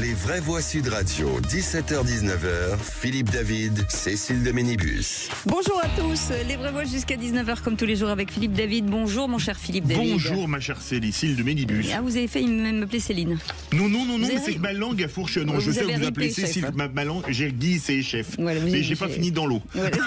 Les vraies voix Sud Radio, 17h-19h, Philippe David, Cécile de Ménibus. Bonjour à tous, les vraies voix jusqu'à 19h comme tous les jours avec Philippe David. Bonjour mon cher Philippe David. Bonjour ma chère Cécile de Ménibus. Ah, vous avez failli m'appeler Céline. Non, c'est que ma langue a fourché. Non, je sais que vous appelez Cécile, ma langue, j'ai dit c'est chef. Voilà, mais j'ai pas fini dans l'eau. Voilà.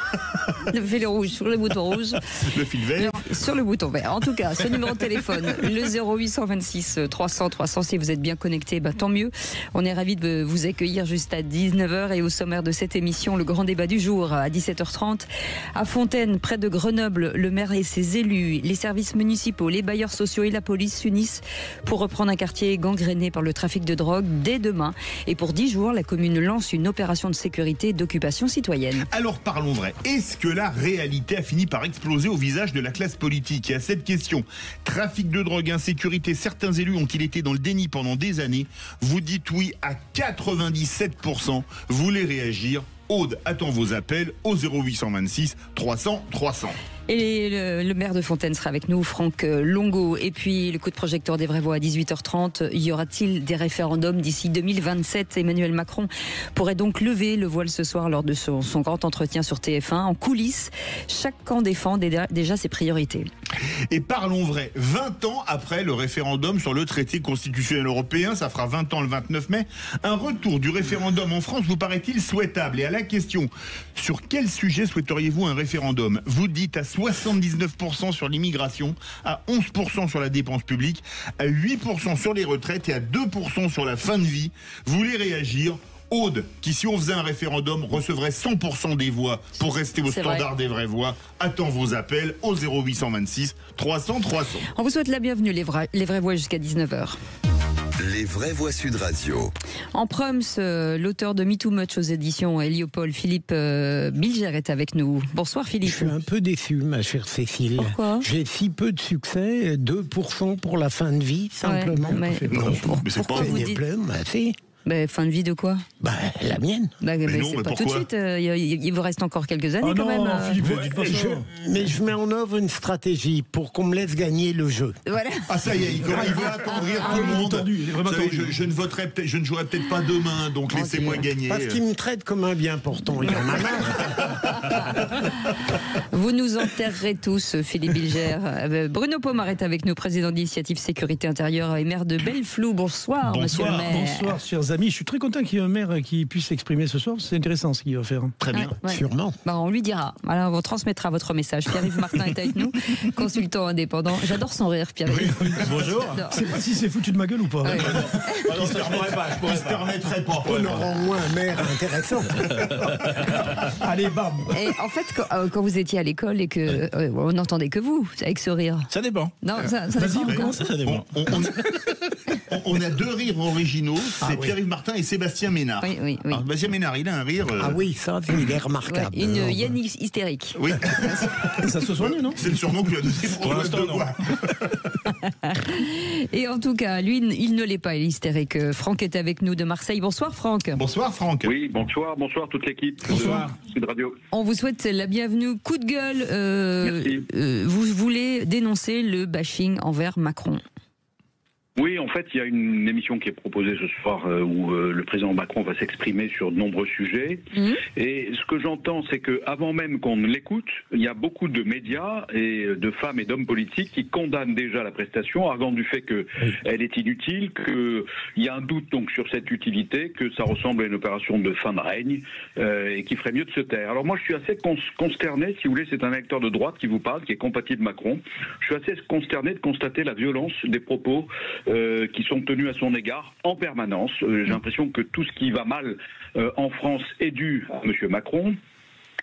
Le fil rouge sur le bouton rouge. Le fil vert. Sur le bouton vert. En tout cas, ce numéro de téléphone, le 0826 300 300, si vous êtes bien connecté, tant mieux. On est ravis de vous accueillir juste à 19h et au sommaire de cette émission, le grand débat du jour à 17h30. À Fontaine, près de Grenoble, le maire et ses élus, les services municipaux, les bailleurs sociaux et la police s'unissent pour reprendre un quartier gangréné par le trafic de drogue dès demain. Et pour 10 jours, la commune lance une opération de sécurité et d'occupation citoyenne. Alors parlons vrai. Est-ce que la réalité a fini par exploser au visage de la classe politique? Et à cette question, trafic de drogue, insécurité, certains élus ont-ils été dans le déni pendant des années? Vous dites oui à 97%. Vous voulez réagir? Aude attend vos appels au 0826 300 300. Et le maire de Fontaine sera avec nous, Franck Longo. Et puis le coup de projecteur des vraies voix à 18h30. Y aura-t-il des référendums d'ici 2027? Emmanuel Macron pourrait donc lever le voile ce soir lors de son grand entretien sur TF1. En coulisses, chaque camp défend déjà ses priorités. Et parlons vrai, 20 ans après le référendum sur le traité constitutionnel européen, ça fera 20 ans le 29 mai, un retour du référendum en France vous paraît-il souhaitable? Et à la question, sur quel sujet souhaiteriez-vous un référendum? Vous dites à 79% sur l'immigration, à 11% sur la dépense publique, à 8% sur les retraites et à 2% sur la fin de vie. Vous voulez réagir? Aude, qui si on faisait un référendum recevrait 100% des voix pour rester au standard des vraies voix, attend vos appels au 0826 300 300. On vous souhaite la bienvenue, les vraies voix jusqu'à 19h. Les vraies voix Sud Radio. En Prums, l'auteur de Me Too Much aux éditions Héliopold, Philippe Bilger est avec nous. Bonsoir Philippe. Je suis un peu déçu, ma chère Cécile. Pourquoi? J'ai si peu de succès, 2% pour la fin de vie, simplement. Ouais, mais c'est pas vous dites... fin de vie de quoi? La mienne. Mais c'est pas tout de suite. Il vous reste encore quelques années quand même. Philippe, dites pas ça. Mais je mets en œuvre une stratégie pour qu'on me laisse gagner le jeu. Voilà. Ah ça y est, il veut attendrir tout le monde. Je ne jouerai peut-être pas demain, donc laissez-moi gagner. Parce qu'il me traite comme un bien portant. Il en a marre. Vous nous enterrerez tous, Philippe Bilger. Bruno Pomar est avec nous, président d'initiative Sécurité Intérieure et maire de Belleflou. Bonsoir, monsieur le maire. Bonsoir, chers amis. Je suis très content qu'il y ait un maire qui puisse s'exprimer ce soir. C'est intéressant ce qu'il va faire. Très bien. Sûrement. On lui dira. Alors, on transmettra votre message. Pierre-Yves Martin est avec nous, consultant indépendant. J'adore son rire, Pierre-Yves. Bonjour. Je sais pas si c'est foutu de ma gueule ou pas. Il se permettrait pas. On aura au moins un maire intéressant. Allez, bam. Et en fait, quand vous étiez à l'école et que on n'entendait que vous, avec ce rire. Ça dépend. Non, ça dépend. Ça dépend. On a deux rires originaux, c'est Pierre-Yves Martin et Sébastien Ménard. Oui. Alors, Sébastien Ménard, il a un rire... Ah oui, ça, il est remarquable. Une hyène hystérique. Oui. Ça se soigne, non? C'est le surnom que lui a donné Pour l'instant, non. Et en tout cas, lui, il ne l'est pas, il est hystérique. Franck est avec nous de Marseille. Bonsoir Franck. Bonsoir Franck. Oui, bonsoir toute l'équipe de Sud Radio. On vous souhaite la bienvenue. Coup de gueule, vous voulez dénoncer le bashing envers Macron. Oui, en fait, il y a une émission qui est proposée ce soir où le président Macron va s'exprimer sur de nombreux sujets. Et ce que j'entends, c'est que avant même qu'on ne l'écoute, il y a beaucoup de médias et de femmes et d'hommes politiques qui condamnent déjà la prestation, arguant du fait qu'elle est inutile, qu'il y a un doute donc sur cette utilité, que ça ressemble à une opération de fin de règne et qu'il ferait mieux de se taire. Alors moi, je suis assez consterné, si vous voulez, c'est un électeur de droite qui vous parle, qui est compatible Macron. Je suis assez consterné de constater la violence des propos qui sont tenus à son égard en permanence. J'ai l'impression que tout ce qui va mal en France est dû à M. Macron.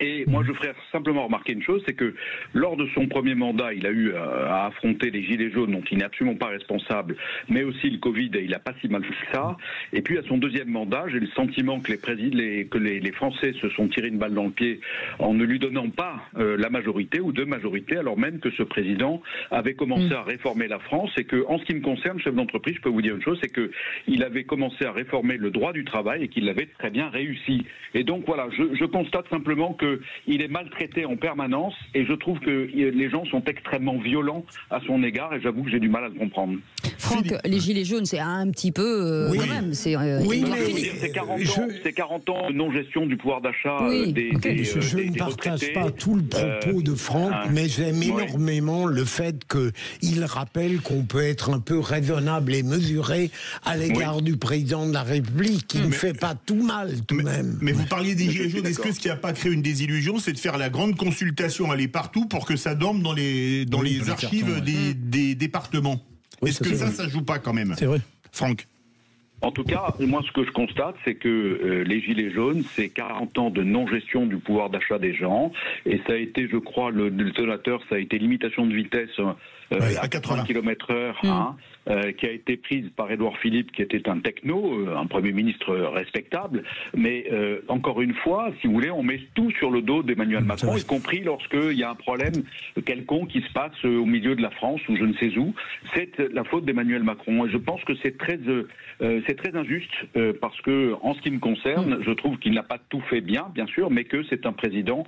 Et moi, je ferais simplement remarquer une chose, c'est que lors de son premier mandat, il a eu à affronter les gilets jaunes dont il n'est absolument pas responsable, mais aussi le Covid, et il n'a pas si mal fait ça. Et puis à son deuxième mandat, j'ai le sentiment que les Français se sont tirés une balle dans le pied en ne lui donnant pas la majorité ou deux majorités, alors même que ce président avait commencé à réformer la France, et que, en ce qui me concerne, chef d'entreprise, je peux vous dire une chose, c'est que il avait commencé à réformer le droit du travail et qu'il l'avait très bien réussi. Et donc voilà, je constate simplement que qu'il est maltraité en permanence et je trouve que les gens sont extrêmement violents à son égard et j'avoue que j'ai du mal à le comprendre. Franck, les gilets jaunes, c'est un petit peu quand même. C'est c'est 40 ans de non-gestion du pouvoir d'achat des je ne partage pas tout le propos de Franck, mais j'aime énormément le fait qu'il rappelle qu'on peut être un peu raisonnable et mesuré à l'égard du président de la République. Il ne fait pas tout mal, tout de même. Mais vous parliez des gilets jaunes. Est-ce que ce qui n'a pas créé une désillusion, c'est de faire la grande consultation, aller partout pour que ça dorme dans les archives des départements? Est-ce que ça joue pas quand même? C'est vrai. Franck? En tout cas, moi, ce que je constate, c'est que les Gilets jaunes, c'est 40 ans de non-gestion du pouvoir d'achat des gens. Et ça a été, je crois, le détonateur, ça a été limitation de vitesse à 80 km/h, qui a été prise par Édouard Philippe, qui était un techno, un Premier ministre respectable. Mais encore une fois, si vous voulez, on met tout sur le dos d'Emmanuel Macron, y compris lorsqu'il y a un problème quelconque qui se passe au milieu de la France ou je ne sais où. C'est la faute d'Emmanuel Macron. Et je pense que c'est très injuste parce que, en ce qui me concerne, je trouve qu'il n'a pas tout fait bien sûr, mais que c'est un président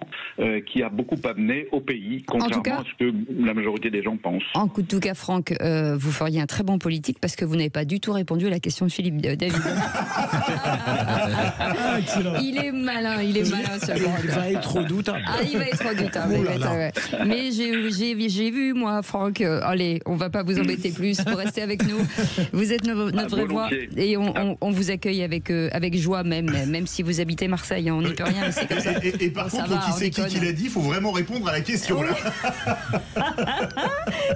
qui a beaucoup amené au pays, contrairement à ce que la majorité des gens pensent. En tout cas, Franck, vous feriez un très bon politique parce que vous n'avez pas du tout répondu à la question de Philippe David. Il est malin, ce Franck. Il va être redoutable. Il va être redoutable. Mais j'ai vu, moi, Franck, allez, on va pas vous embêter plus, vous restez avec nous. Vous êtes notre vraie voix et on vous accueille avec joie, même si vous habitez Marseille, on n'y peut rien, mais c'est comme ça. Et par contre, qui c'est qui l'a dit, il faut vraiment répondre à la question, là.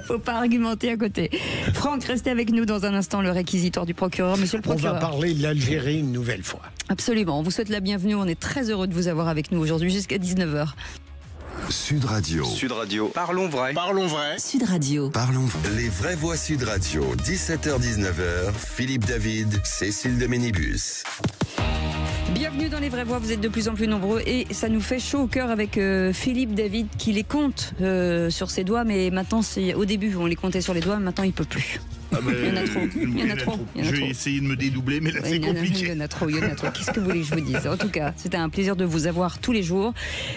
Faut pas argumenter à côté. Franck, restez avec nous dans un instant, le réquisitoire du procureur. Monsieur le procureur. On va parler de l'Algérie une nouvelle fois. Absolument, on vous souhaite la bienvenue, on est très heureux de vous avoir avec nous aujourd'hui jusqu'à 19h. Sud Radio. Parlons vrai. Sud Radio. Parlons les vraies voix Sud Radio. 17h-19h. Philippe David, Cécile de Ménibus. Bienvenue dans les vraies voix, vous êtes de plus en plus nombreux et ça nous fait chaud au cœur avec Philippe David qui les compte sur ses doigts, mais maintenant au début on les comptait sur les doigts, maintenant il peut plus. Il y en a trop. Je vais essayer de me dédoubler, mais là c'est compliqué. Il y en a trop. Qu'est-ce que vous voulez que je vous dise? En tout cas, c'était un plaisir de vous avoir tous les jours.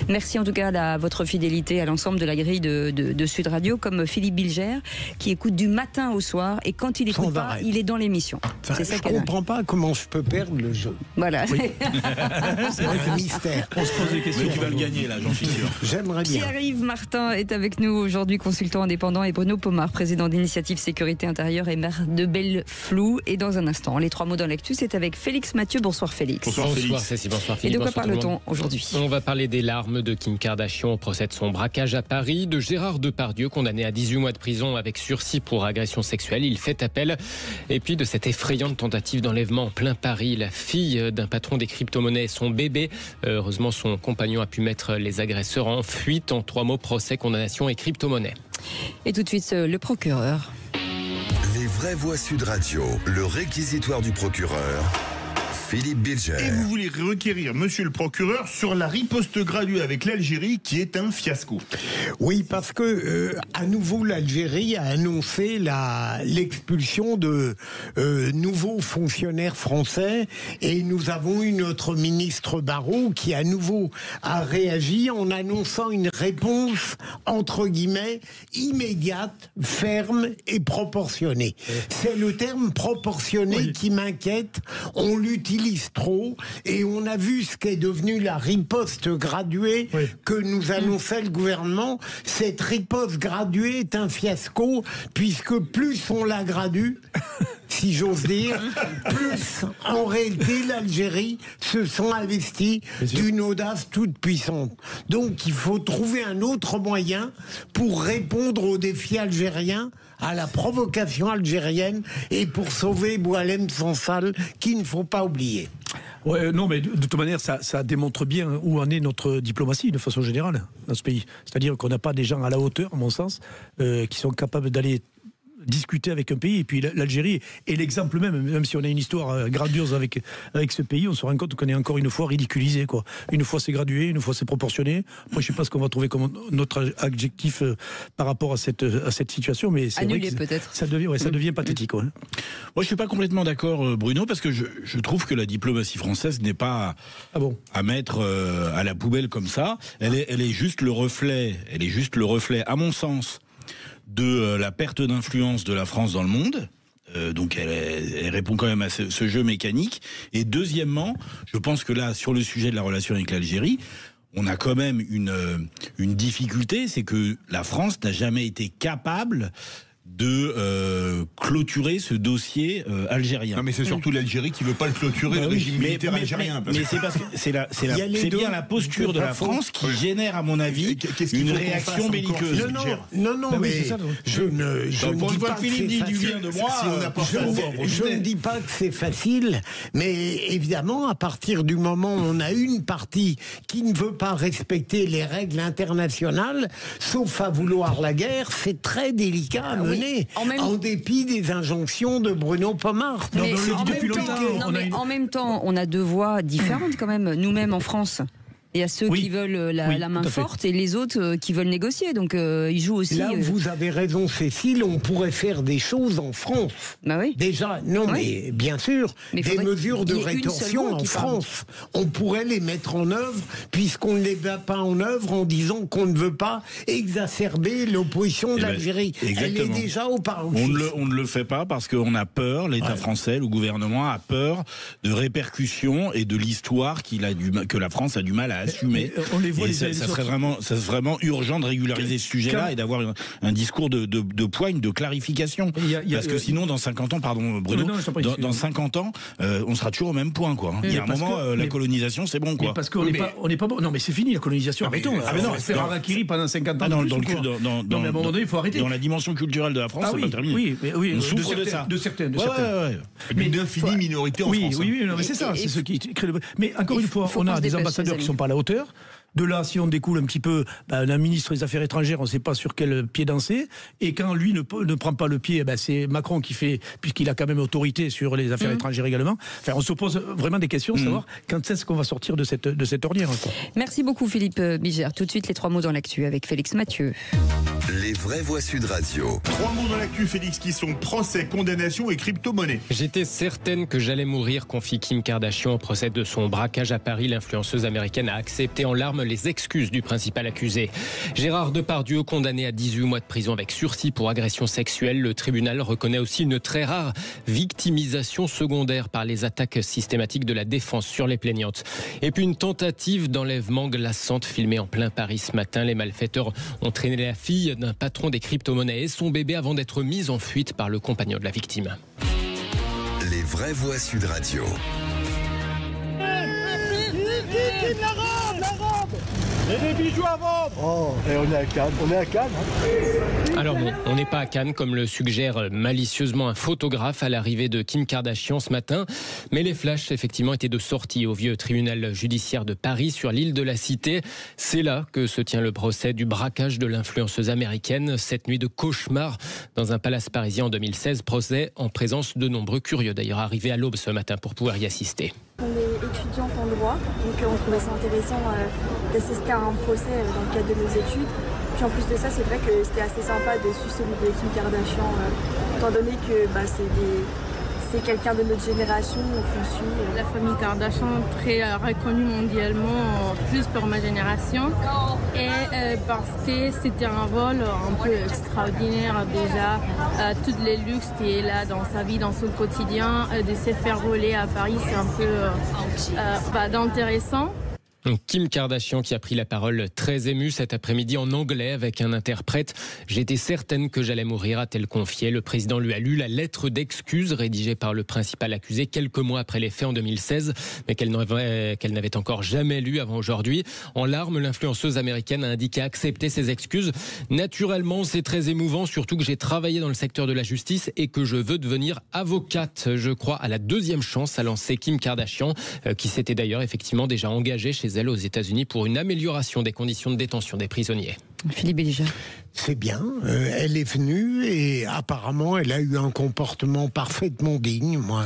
Merci en tout cas à votre fidélité à l'ensemble de la grille de Sud Radio, comme Philippe Bilger, qui écoute du matin au soir, et quand il écoute pas, il est dans l'émission. Je ne comprends pas comment je peux perdre le jeu. Voilà. C'est un mystère. On se pose des questions. Mais tu vas le gagner là, j'en suis sûr. J'aimerais bien. Pierre-Yves Martin est avec nous aujourd'hui, consultant indépendant, et Bruno Pomar, président d'Initiative Sécurité Intérieure et maire de Belleflou. Et dans un instant, les trois mots dans l'actu, c'est avec Félix Mathieu. Bonsoir Félix. Bonsoir Cécile, bonsoir Philippe. Et de quoi parle-t-on aujourd'hui? On va parler des larmes de Kim Kardashian au procès de son braquage à Paris, de Gérard Depardieu, condamné à 18 mois de prison avec sursis pour agression sexuelle. Il fait appel. Et puis de cette effrayante tentative d'enlèvement en plein Paris. La fille d'un patron des crypto-monnaies et son bébé. Heureusement, son compagnon a pu mettre les agresseurs en fuite. En 3 mots, procès, condamnation et crypto-monnaie. Et tout de suite, le procureur. Les vraies voix Sud Radio, le réquisitoire du procureur. Philippe Bilger. Et vous voulez requérir monsieur le procureur sur la riposte graduée avec l'Algérie qui est un fiasco. Oui, parce que à nouveau l'Algérie a annoncé l'expulsion de nouveaux fonctionnaires français et nous avons eu notre ministre Barrot qui à nouveau a réagi en annonçant une réponse entre guillemets immédiate, ferme et proportionnée. C'est le terme proportionné qui m'inquiète. On l'utilise trop et on a vu ce qu'est devenu la riposte graduée que nous annonçait le gouvernement. Cette riposte graduée est un fiasco puisque plus on la gradue, si j'ose dire, plus en réalité l'Algérie se sent investie d'une audace toute puissante. Donc il faut trouver un autre moyen pour répondre aux défis algériens, à la provocation algérienne et pour sauver Boualem Sansal, qu'il ne faut pas oublier. Ouais, non, mais de toute manière, ça démontre bien où en est notre diplomatie de façon générale dans ce pays. C'est-à-dire qu'on n'a pas des gens à la hauteur, à mon sens, qui sont capables d'aller discuter avec un pays. Et puis l'Algérie est l'exemple même si on a une histoire grandiose avec ce pays, on se rend compte qu'on est encore une fois ridiculisé, quoi. Une fois c'est gradué, une fois c'est proportionné. Moi, je sais pas ce qu'on va trouver comme notre adjectif par rapport à cette situation, mais c'est annulé vrai que peut-être. ça devient pathétique. Ouais. Moi, je suis pas complètement d'accord, Bruno, parce que je trouve que la diplomatie française n'est pas à mettre à la poubelle comme ça. Elle est juste le reflet. Elle est juste le reflet, à mon sens, de la perte d'influence de la France dans le monde. Donc elle répond quand même à ce jeu mécanique. Et deuxièmement, je pense que là, sur le sujet de la relation avec l'Algérie, on a quand même une difficulté, c'est que la France n'a jamais été capable de clôturer ce dossier algérien. Non, mais c'est surtout l'Algérie qui veut pas le clôturer, le régime militaire algérien. Mais c'est parce que c'est bien la posture de la France qui génère, à mon avis, une réaction belliqueuse. Non, mais je ne dis pas que Philippe dit du bien de moi. Je ne dis pas que c'est facile, mais évidemment, à partir du moment où on a une partie qui ne veut pas respecter les règles internationales, sauf à vouloir la guerre, c'est très délicat à mener. En dépit des injonctions de Bruno Pomar. En même temps, on a deux voix différentes quand même, nous-mêmes en France. Il y a ceux qui veulent la main forte et les autres qui veulent négocier. Donc ils jouent aussi. Là où vous avez raison, Cécile, on pourrait faire des choses en France. Bah oui. Déjà, mais bien sûr, mais des mesures de rétorsion en France. On pourrait les mettre en œuvre, puisqu'on ne les met pas en œuvre en disant qu'on ne veut pas exacerber l'opposition de l'Algérie. Elle est déjà au paroxysme. On ne le fait pas parce qu'on a peur, l'État français, le gouvernement a peur de répercussions et de l'histoire que la France a du mal à assumer. On les voit, ça serait vraiment urgent de régulariser ce sujet-là et d'avoir un discours de poigne, de clarification. Parce que sinon, dans 50 ans, pardon Bruno, dans 50 ans, on sera toujours au même point, quoi. Il y a un moment, la colonisation, c'est bon, quoi. Parce qu'on n'est pas bon. Non, mais c'est fini, la colonisation. Arrêtons. Non, faire Harakiri pendant 50 ans. Non, mais à un moment donné, il faut arrêter. Dans la dimension culturelle de la France, c'est pas terminé. Oui, on souffre de ça. De certains. Mais une infinie minorité en France. Oui, mais c'est ça. C'est ce qui crée le. Mais encore une fois, on a des ambassadeurs qui ne sont pas à la hauteur. De là, si on découle un petit peu, un ministre des Affaires étrangères, on ne sait pas sur quel pied danser. Et quand lui ne prend pas le pied, c'est Macron qui fait, puisqu'il a quand même autorité sur les affaires étrangères également. Enfin, on se pose vraiment des questions, savoir quand est-ce qu'on va sortir de cette ornière. Merci beaucoup Philippe Bigère. Tout de suite, les 3 mots dans l'actu avec Félix Mathieu. Les vraies voix Sud Radio. 3 mots dans l'actu, Félix, qui sont procès, condamnation et crypto-monnaie. J'étais certaine que j'allais mourir, confie Kim Kardashian au procès de son braquage à Paris. L'influenceuse américaine a accepté en larmes les excuses du principal accusé. Gérard Depardieu, condamné à 18 mois de prison avec sursis pour agression sexuelle. Le tribunal reconnaît aussi une très rare victimisation secondaire par les attaques systématiques de la défense sur les plaignantes. Et puis une tentative d'enlèvement glaçante filmée en plein Paris ce matin. Les malfaiteurs ont traîné la fille d'un patron des crypto-monnaies et son bébé avant d'être mis en fuite par le compagnon de la victime. Les vraies voix Sud Radio. Et des bijoux à vendre. Oh, et on est à Cannes. Alors non, on n'est pas à Cannes comme le suggère malicieusement un photographe à l'arrivée de Kim Kardashian ce matin. Mais les flashs effectivement étaient de sortie au vieux tribunal judiciaire de Paris sur l'île de la Cité. C'est là que se tient le procès du braquage de l'influenceuse américaine. Cette nuit de cauchemar dans un palace parisien en 2016. Procès en présence de nombreux curieux d'ailleurs arrivés à l'aube ce matin pour pouvoir y assister. On est étudiants en droit, donc on trouvait ça intéressant d'assister à un procès dans le cadre de nos études. Puis en plus de ça, c'est vrai que c'était assez sympa de suivre celui de Kim Kardashian, étant donné que c'est quelqu'un de notre génération qu'on suit. La famille Kardashian, très reconnue mondialement, plus pour ma génération. Et parce que c'était un vol un peu extraordinaire déjà. Tous les luxes qui est là dans sa vie, dans son quotidien, de se faire voler à Paris, c'est un peu d'intéressant. Kim Kardashian qui a pris la parole très émue cet après-midi en anglais avec un interprète. J'étais certaine que j'allais mourir, a-t-elle confié. Le président lui a lu la lettre d'excuse rédigée par le principal accusé quelques mois après les faits en 2016, mais qu'elle n'avait encore jamais lu avant aujourd'hui. En larmes, l'influenceuse américaine a indiqué accepter ses excuses. Naturellement, c'est très émouvant, surtout que j'ai travaillé dans le secteur de la justice et que je veux devenir avocate. Je crois à la deuxième chance, a lancé Kim Kardashian, qui s'était d'ailleurs effectivement déjà engagée chez elle aux États-Unis pour une amélioration des conditions de détention des prisonniers. Philippe Béliger. C'est bien, elle est venue et apparemment elle a eu un comportement parfaitement digne. Moi,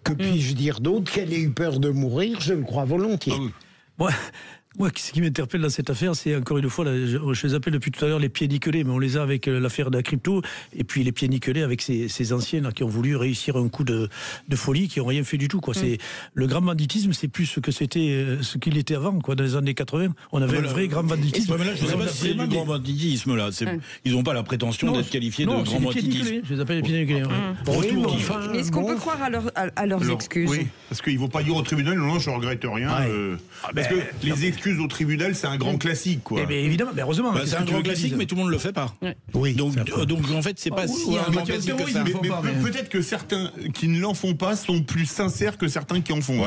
que puis-je dire d'autre? Qu'elle ait eu peur de mourir, je le crois volontiers. Moi, ce qui m'interpelle dans cette affaire, c'est encore une fois, je les appelle depuis tout à l'heure les pieds nickelés, mais on les a avec l'affaire de la crypto, et puis les pieds nickelés avec ces anciens là, qui ont voulu réussir un coup de folie, qui n'ont rien fait du tout. Quoi. C'est, le grand banditisme, c'est plus ce que c'était, ce qu'il était avant, quoi. Dans les années 80. On avait un vrai grand banditisme. Mais là, je ne sais pas si c'est du grand banditisme, là. Ils n'ont pas la prétention d'être qualifiés de grand banditisme. Je les appelle les pieds nickelés. Mais est-ce qu'on peut croire à leurs excuses? Oui, parce qu'ils ne vont pas dire au tribunal, non, je ne regrette rien. Parce que les excuses au tribunal, c'est un grand classique, quoi. Mais évidemment, mais heureusement. C'est un grand classique, mais tout le monde ne le fait pas. Oui. Donc en fait, c'est pas si un grand classique que ça. Mais peut-être que certains qui ne l'en font pas sont plus sincères que certains qui en font.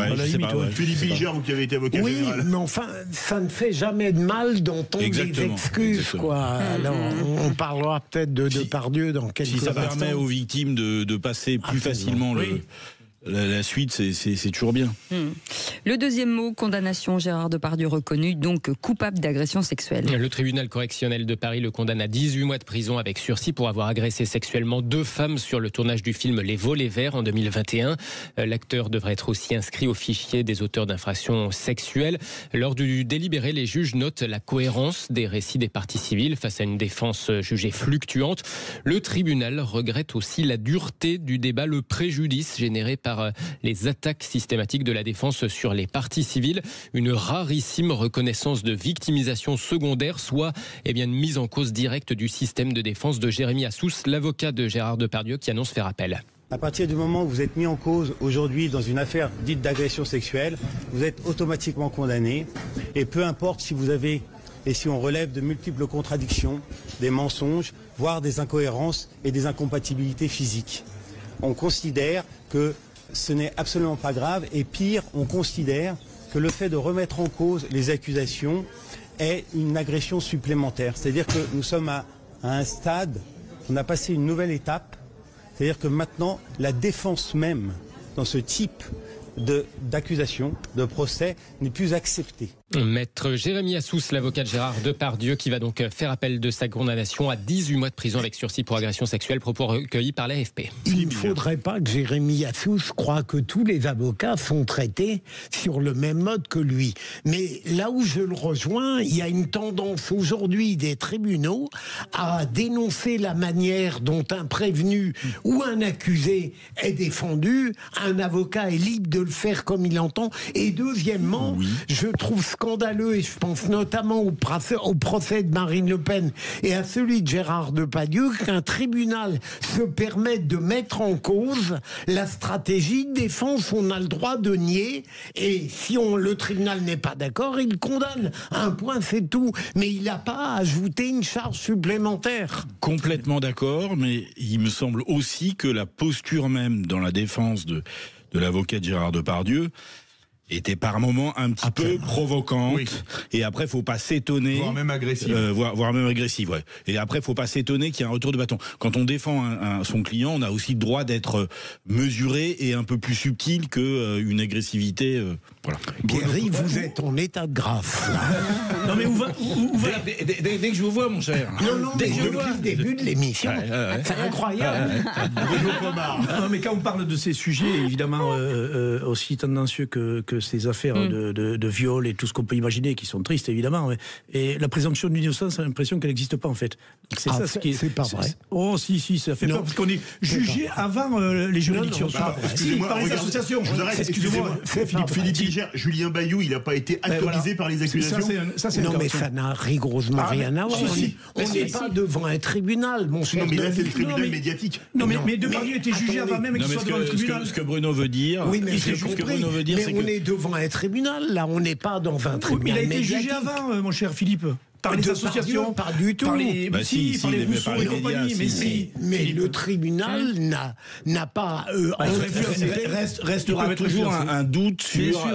Philippe Béliger, vous qui avez été avocat général. Oui, mais enfin, ça ne fait jamais de mal d'entendre des excuses, quoi. Alors, on parlera peut-être de Depardieu dans quelques instants. Si ça permet aux victimes de passer plus facilement la suite, c'est toujours bien. Le deuxième mot, condamnation. Gérard Depardieu reconnu donc coupable d'agression sexuelle. Le tribunal correctionnel de Paris le condamne à 18 mois de prison avec sursis pour avoir agressé sexuellement 2 femmes sur le tournage du film Les Volets Verts en 2021. L'acteur devrait être aussi inscrit au fichier des auteurs d'infractions sexuelles. Lors du délibéré, les juges notent la cohérence des récits des parties civiles face à une défense jugée fluctuante. Le tribunal regrette aussi la dureté du débat, le préjudice généré par les attaques systématiques de la défense sur les parties civiles, une rarissime reconnaissance de victimisation secondaire, soit une mise en cause directe du système de défense de Jérémy Assous, l'avocat de Gérard Depardieu qui annonce faire appel. À partir du moment où vous êtes mis en cause aujourd'hui dans une affaire dite d'agression sexuelle, vous êtes automatiquement condamné, et peu importe si vous avez et si on relève de multiples contradictions, des mensonges, voire des incohérences et des incompatibilités physiques. On considère que ce n'est absolument pas grave, et pire, on considère que le fait de remettre en cause les accusations est une agression supplémentaire. C'est-à-dire que nous sommes à un stade, on a passé une nouvelle étape, c'est-à-dire que maintenant, la défense même dans ce type d'accusation, de procès, n'est plus acceptée. Maître Jérémy Assous, l'avocat de Gérard Depardieu, qui va donc faire appel de sa condamnation à 18 mois de prison avec sursis pour agression sexuelle, propos recueillis par l'AFP. Il ne faudrait pas que Jérémy Assous croie que tous les avocats sont traités sur le même mode que lui. Mais là où je le rejoins, il y a une tendance aujourd'hui des tribunaux à dénoncer la manière dont un prévenu ou un accusé est défendu. Un avocat est libre de le faire comme il entend. Et deuxièmement, je trouve scandaleux, et je pense notamment au procès de Marine Le Pen et à celui de Gérard Depardieu, qu'un tribunal se permette de mettre en cause la stratégie de défense. On a le droit de nier, et si le tribunal n'est pas d'accord, il condamne. Un point, c'est tout. Mais il n'a pas ajouté une charge supplémentaire. Complètement d'accord, mais il me semble aussi que la posture même dans la défense de l'avocat de Gérard Depardieu était par moments un petit peu provocante. Et après, faut pas s'étonner. Voire même agressive. Voire même agressive, ouais. Et après, faut pas s'étonner qu'il y ait un retour de bâton. Quand on défend son client, on a aussi le droit d'être mesuré et un peu plus subtil qu'une agressivité. Voilà. Pierry, vous êtes en état de grâce. Non mais où va dès que je vous vois, mon cher. Non, dès que depuis le début de l'émission. C'est incroyable. Non, mais quand on parle de ces sujets, évidemment aussi tendancieux que ces affaires de viol et tout ce qu'on peut imaginer, qui sont tristes évidemment, et la présomption d'innocence, a l'impression qu'elle n'existe pas en fait. C'est ça ce qui est. C'est pas vrai. Oh si, ça fait peur parce qu'on est jugé avant les juridictions. Excusez-moi, par les associations. Excusez-moi, Philippe, Julien Bayou, il n'a pas été autorisé par les accusations. Non, mais ça n'a rigoureusement rien à voir. On n'est pas devant un tribunal, mon cher. Non, mais là, c'est le tribunal médiatique. Non, mais Depardieu était jugé avant même qu'il soit devant le tribunal. Ce que Bruno veut dire, oui, mais c'est on est devant un tribunal, là, on n'est pas dans un tribunal médiatique. Il a été jugé avant, mon cher Philippe. Par les associations, pas du tout. Par les Rousseau et compagnie. Mais le tribunal n'a pas. Restera toujours un doute sur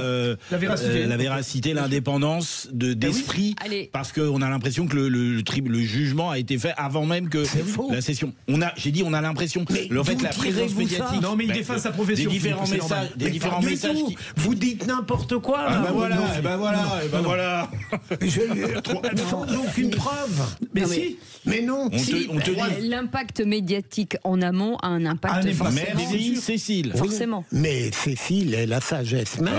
la véracité, l'indépendance d'esprit, parce qu'on a l'impression que le jugement a été fait avant même que la session. J'ai dit on a l'impression. En fait, la présence médiatique. Non, mais il défend sa profession. Des différents messages. Vous dites n'importe quoi. Ben voilà. sans aucune preuve. Mais Non, si. Mais non. On te dit. L'impact médiatique en amont a un impact forcément. Merci Cécile. Forcément. Mais Cécile est la sagesse même.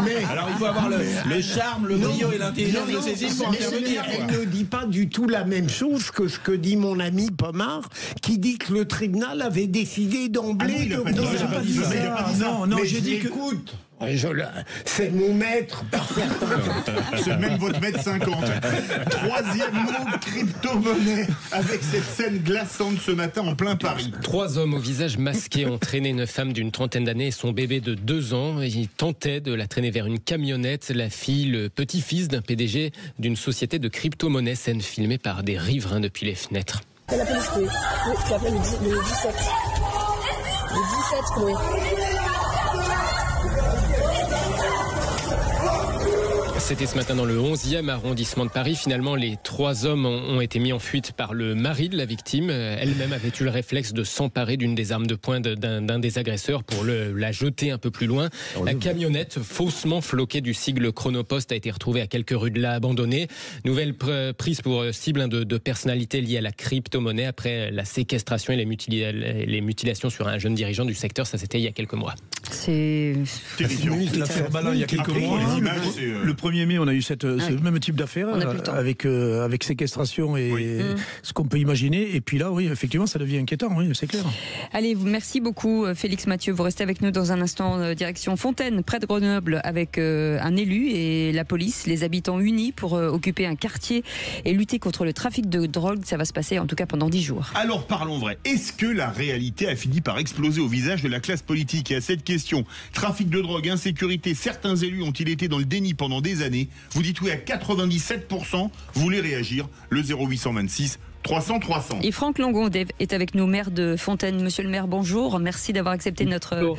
Mais, alors il faut avoir le charme, le brio et l'intelligence de Cécile pour intervenir. Elle ne dit pas du tout la même chose que ce que dit mon ami Pomard, qui dit que le tribunal avait décidé d'emblée de... Non, j'ai dit que... Écoute, c'est mon maître par certains. C'est même votre mètre 50. Troisième mot, crypto-monnaie, avec cette scène glaçante ce matin en plein Paris. 3 hommes au visage masqué ont traîné une femme d'une trentaine d'années et son bébé de 2 ans. Ils tentaient de la traîner vers une camionnette. La fille, le petit-fils d'un PDG d'une société de crypto-monnaie, scène filmée par des riverains depuis les fenêtres. C'est la police, oui. Tu appelles le 17. Le 17, oui. C'était ce matin dans le 11e arrondissement de Paris. Finalement, les 3 hommes ont été mis en fuite par le mari de la victime. Elle-même avait eu le réflexe de s'emparer d'une des armes de poing d'un des agresseurs pour la jeter un peu plus loin. La camionnette, faussement floquée du sigle Chronopost, a été retrouvée à quelques rues de là, abandonnée. Nouvelle prise pour cible de personnalités liées à la crypto-monnaie après la séquestration et les mutilations sur un jeune dirigeant du secteur. Ça, c'était il y a quelques mois. C'est terrifiant. L'affaire Balin, il y a quelques mois. Le 1er mai, on a eu ce même type d'affaire avec séquestration et ce qu'on peut imaginer. Et puis là, oui, effectivement, ça devient inquiétant, oui, c'est clair. Allez, merci beaucoup Félix Mathieu. Vous restez avec nous dans un instant, direction Fontaine, près de Grenoble, avec un élu et la police, les habitants unis pour occuper un quartier et lutter contre le trafic de drogue. Ça va se passer en tout cas pendant 10 jours. Alors parlons vrai. Est-ce que la réalité a fini par exploser au visage de la classe politique? Et à cette question, trafic de drogue, insécurité, certains élus ont-ils été dans le déni pendant des années? Vous dites oui à 97%, vous voulez réagir, le 0826 300 300. Et Franck Longon est avec nous, maire de Fontaine. Monsieur le maire, bonjour. Merci d'avoir accepté notre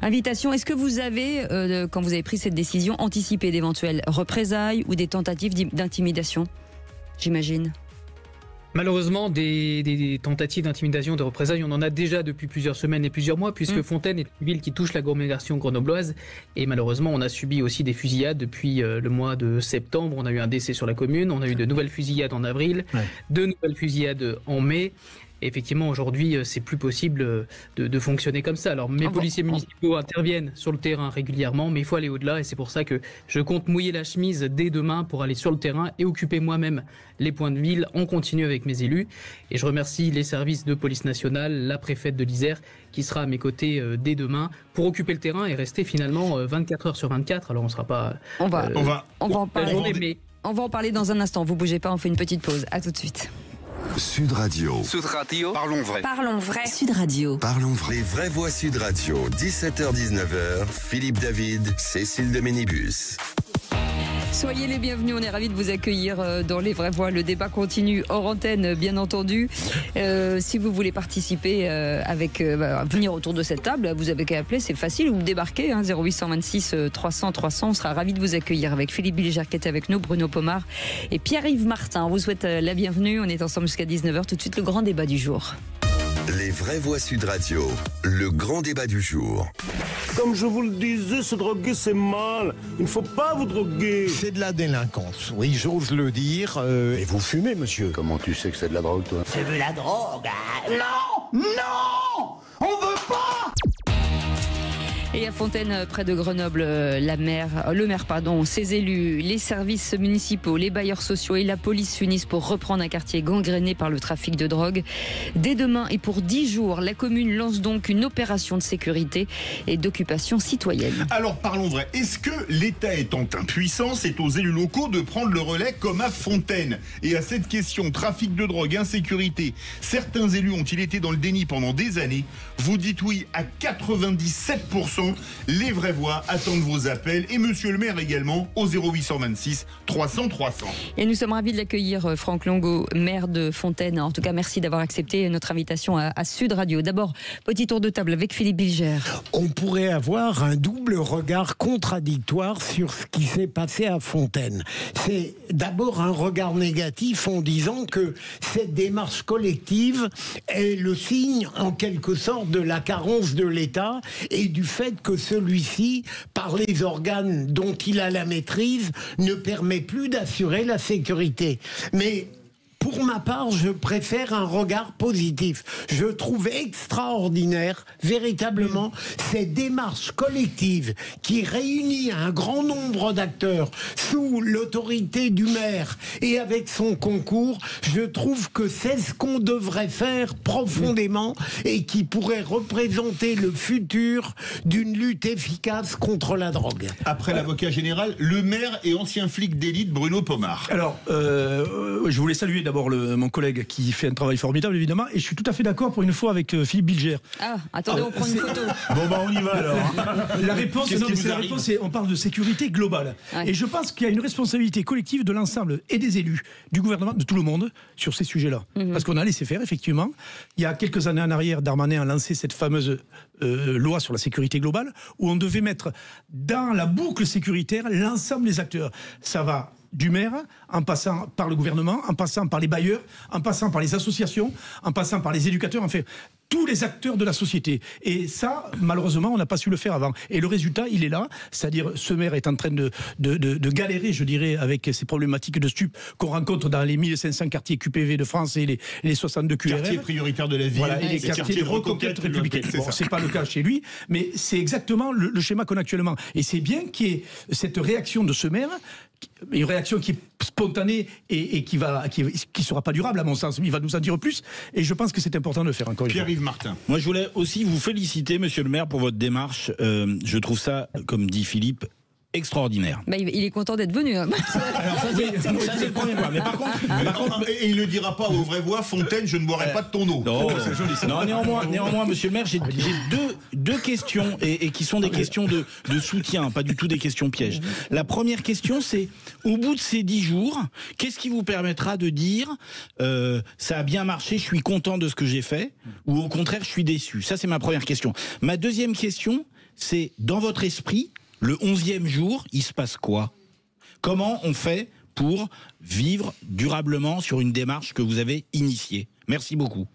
invitation. Est-ce que vous avez, quand vous avez pris cette décision, anticipé d'éventuelles représailles ou des tentatives d'intimidation, j'imagine? Malheureusement, des tentatives d'intimidation, de représailles, on en a déjà depuis plusieurs semaines et plusieurs mois, puisque Fontaine est une ville qui touche l'agglomération grenobloise. Et malheureusement, on a subi aussi des fusillades depuis le mois de septembre. On a eu un décès sur la commune, on a eu de nouvelles fusillades en avril, 2 nouvelles fusillades en mai. Et effectivement, aujourd'hui, c'est plus possible de fonctionner comme ça. Alors, mes policiers municipaux interviennent sur le terrain régulièrement, mais il faut aller au-delà. Et c'est pour ça que je compte mouiller la chemise dès demain pour aller sur le terrain et occuper moi-même les points de ville en continu avec mes élus. Et je remercie les services de police nationale, la préfète de l'Isère, qui sera à mes côtés dès demain pour occuper le terrain et rester finalement 24 heures sur 24. Alors, on ne sera pas... On va en parler. On va en parler dans un instant. Vous bougez pas, on fait une petite pause. À tout de suite. Sud Radio. Sud Radio. Parlons vrai. Parlons vrai. Sud Radio. Parlons vrai. Les vraies voix Sud Radio. 17h-19h. Philippe David, Cécile de Ménibus. Soyez les bienvenus, on est ravis de vous accueillir dans Les Vraies Voix. Le débat continue hors antenne, bien entendu. Si vous voulez participer venir autour de cette table, vous avez qu'à appeler, c'est facile, ou débarquez, 0826 300 300. On sera ravis de vous accueillir avec Philippe Bilger qui est avec nous, Bruno Pomard et Pierre-Yves Martin. On vous souhaite la bienvenue, on est ensemble jusqu'à 19h. Tout de suite, le grand débat du jour. Les vraies voix Sud Radio, le grand débat du jour. Comme je vous le disais, se droguer c'est mal. Il ne faut pas vous droguer. C'est de la délinquance, oui, j'ose le dire. Et vous fumez, monsieur? Comment tu sais que c'est de la drogue, toi? C'est de la drogue, hein? Non! Non! On veut pas! Et à Fontaine, près de Grenoble, le maire, ses élus, les services municipaux, les bailleurs sociaux et la police s'unissent pour reprendre un quartier gangréné par le trafic de drogue. Dès demain et pour 10 jours, la commune lance donc une opération de sécurité et d'occupation citoyenne. Alors parlons vrai, est-ce que l'État étant impuissant, c'est aux élus locaux de prendre le relais comme à Fontaine? Et à cette question, trafic de drogue, insécurité, certains élus ont-ils été dans le déni pendant des années? Vous dites oui à 97%. Les vraies voix attendent vos appels et monsieur le maire également au 0826 300 300. Et nous sommes ravis de l'accueillir, Franck Longon, maire de Fontaine. En tout cas, merci d'avoir accepté notre invitation à Sud Radio. D'abord, petit tour de table avec Philippe Bilger. On pourrait avoir un double regard contradictoire sur ce qui s'est passé à Fontaine. C'est d'abord un regard négatif en disant que cette démarche collective est le signe en quelque sorte de la carence de l'État et du fait fait que celui-ci, par les organes dont il a la maîtrise, ne permet plus d'assurer la sécurité. Mais pour ma part, je préfère un regard positif. Je trouve extraordinaire, véritablement, cette démarche collective qui réunit un grand nombre d'acteurs sous l'autorité du maire et avec son concours. Je trouve que c'est ce qu'on devrait faire profondément et qui pourrait représenter le futur d'une lutte efficace contre la drogue. Après l'avocat général, le maire et ancien flic d'élite Bruno Pomar. Alors, je voulais saluer d'abord mon collègue qui fait un travail formidable, évidemment, et je suis tout à fait d'accord pour une fois avec Philippe Bilger. Ah, attendez, on prend une photo. Bon, bah on y va alors. La réponse, c'est on parle de sécurité globale. Ouais. Et je pense qu'il y a une responsabilité collective de l'ensemble et des élus, du gouvernement, de tout le monde, sur ces sujets-là. Parce qu'on a laissé faire, effectivement. Il y a quelques années en arrière, Darmanin a lancé cette fameuse loi sur la sécurité globale, où on devait mettre dans la boucle sécuritaire l'ensemble des acteurs. Ça va du maire, en passant par le gouvernement, en passant par les bailleurs, en passant par les associations, en passant par les éducateurs, en fait, tous les acteurs de la société. Et ça, malheureusement, on n'a pas su le faire avant. Et le résultat, il est là. C'est-à-dire, ce maire est en train de galérer, je dirais, avec ces problématiques de stupes qu'on rencontre dans les 1500 quartiers QPV de France et les 62 QRM. Quartiers prioritaires de la ville. Voilà, et les quartiers de reconquête républicaine. Bon, c'est pas le cas chez lui, mais c'est exactement le schéma qu'on a actuellement. Et c'est bien qu'il y ait cette réaction de ce maire, une réaction qui est spontanée et qui sera pas durable à mon sens. Il va nous en dire plus et je pense que c'est important de le faire encore une fois. Pierre-Yves Martin. Moi je voulais aussi vous féliciter monsieur le maire pour votre démarche. Je trouve ça, comme dit Philippe, extraordinaire. Bah, il est content d'être venu. Hein. Alors ça c'est le premier point. Mais par contre, et il ne dira pas aux vraies voix, Fontaine, je ne boirai pas de ton eau. Non, néanmoins, monsieur le maire, j'ai deux questions et qui sont des questions de soutien, pas du tout des questions pièges. La première question, c'est au bout de ces 10 jours, qu'est-ce qui vous permettra de dire ça a bien marché, je suis content de ce que j'ai fait, ou au contraire, je suis déçu? Ça, c'est ma première question. Ma deuxième question, c'est dans votre esprit, le 11e jour, il se passe quoi? Comment on fait pour vivre durablement sur une démarche que vous avez initiée? Merci beaucoup.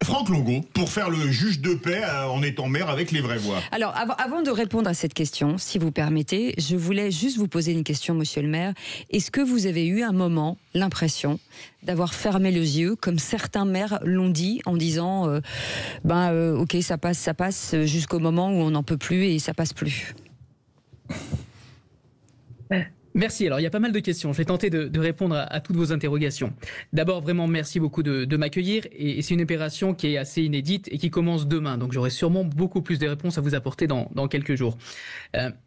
Franck Longo, pour faire le juge de paix en étant maire avec les vraies voix. Alors, avant de répondre à cette question, si vous permettez, je voulais juste vous poser une question, monsieur le maire. Est-ce que vous avez eu un moment l'impression d'avoir fermé les yeux, comme certains maires l'ont dit, en disant ok, ça passe jusqu'au moment où on n'en peut plus et ça passe plus? Merci. Alors, il y a pas mal de questions. Je vais tenter de répondre à toutes vos interrogations. D'abord, vraiment, merci beaucoup de m'accueillir. Et c'est une opération qui est assez inédite et qui commence demain. Donc, j'aurai sûrement beaucoup plus de réponses à vous apporter dans quelques jours.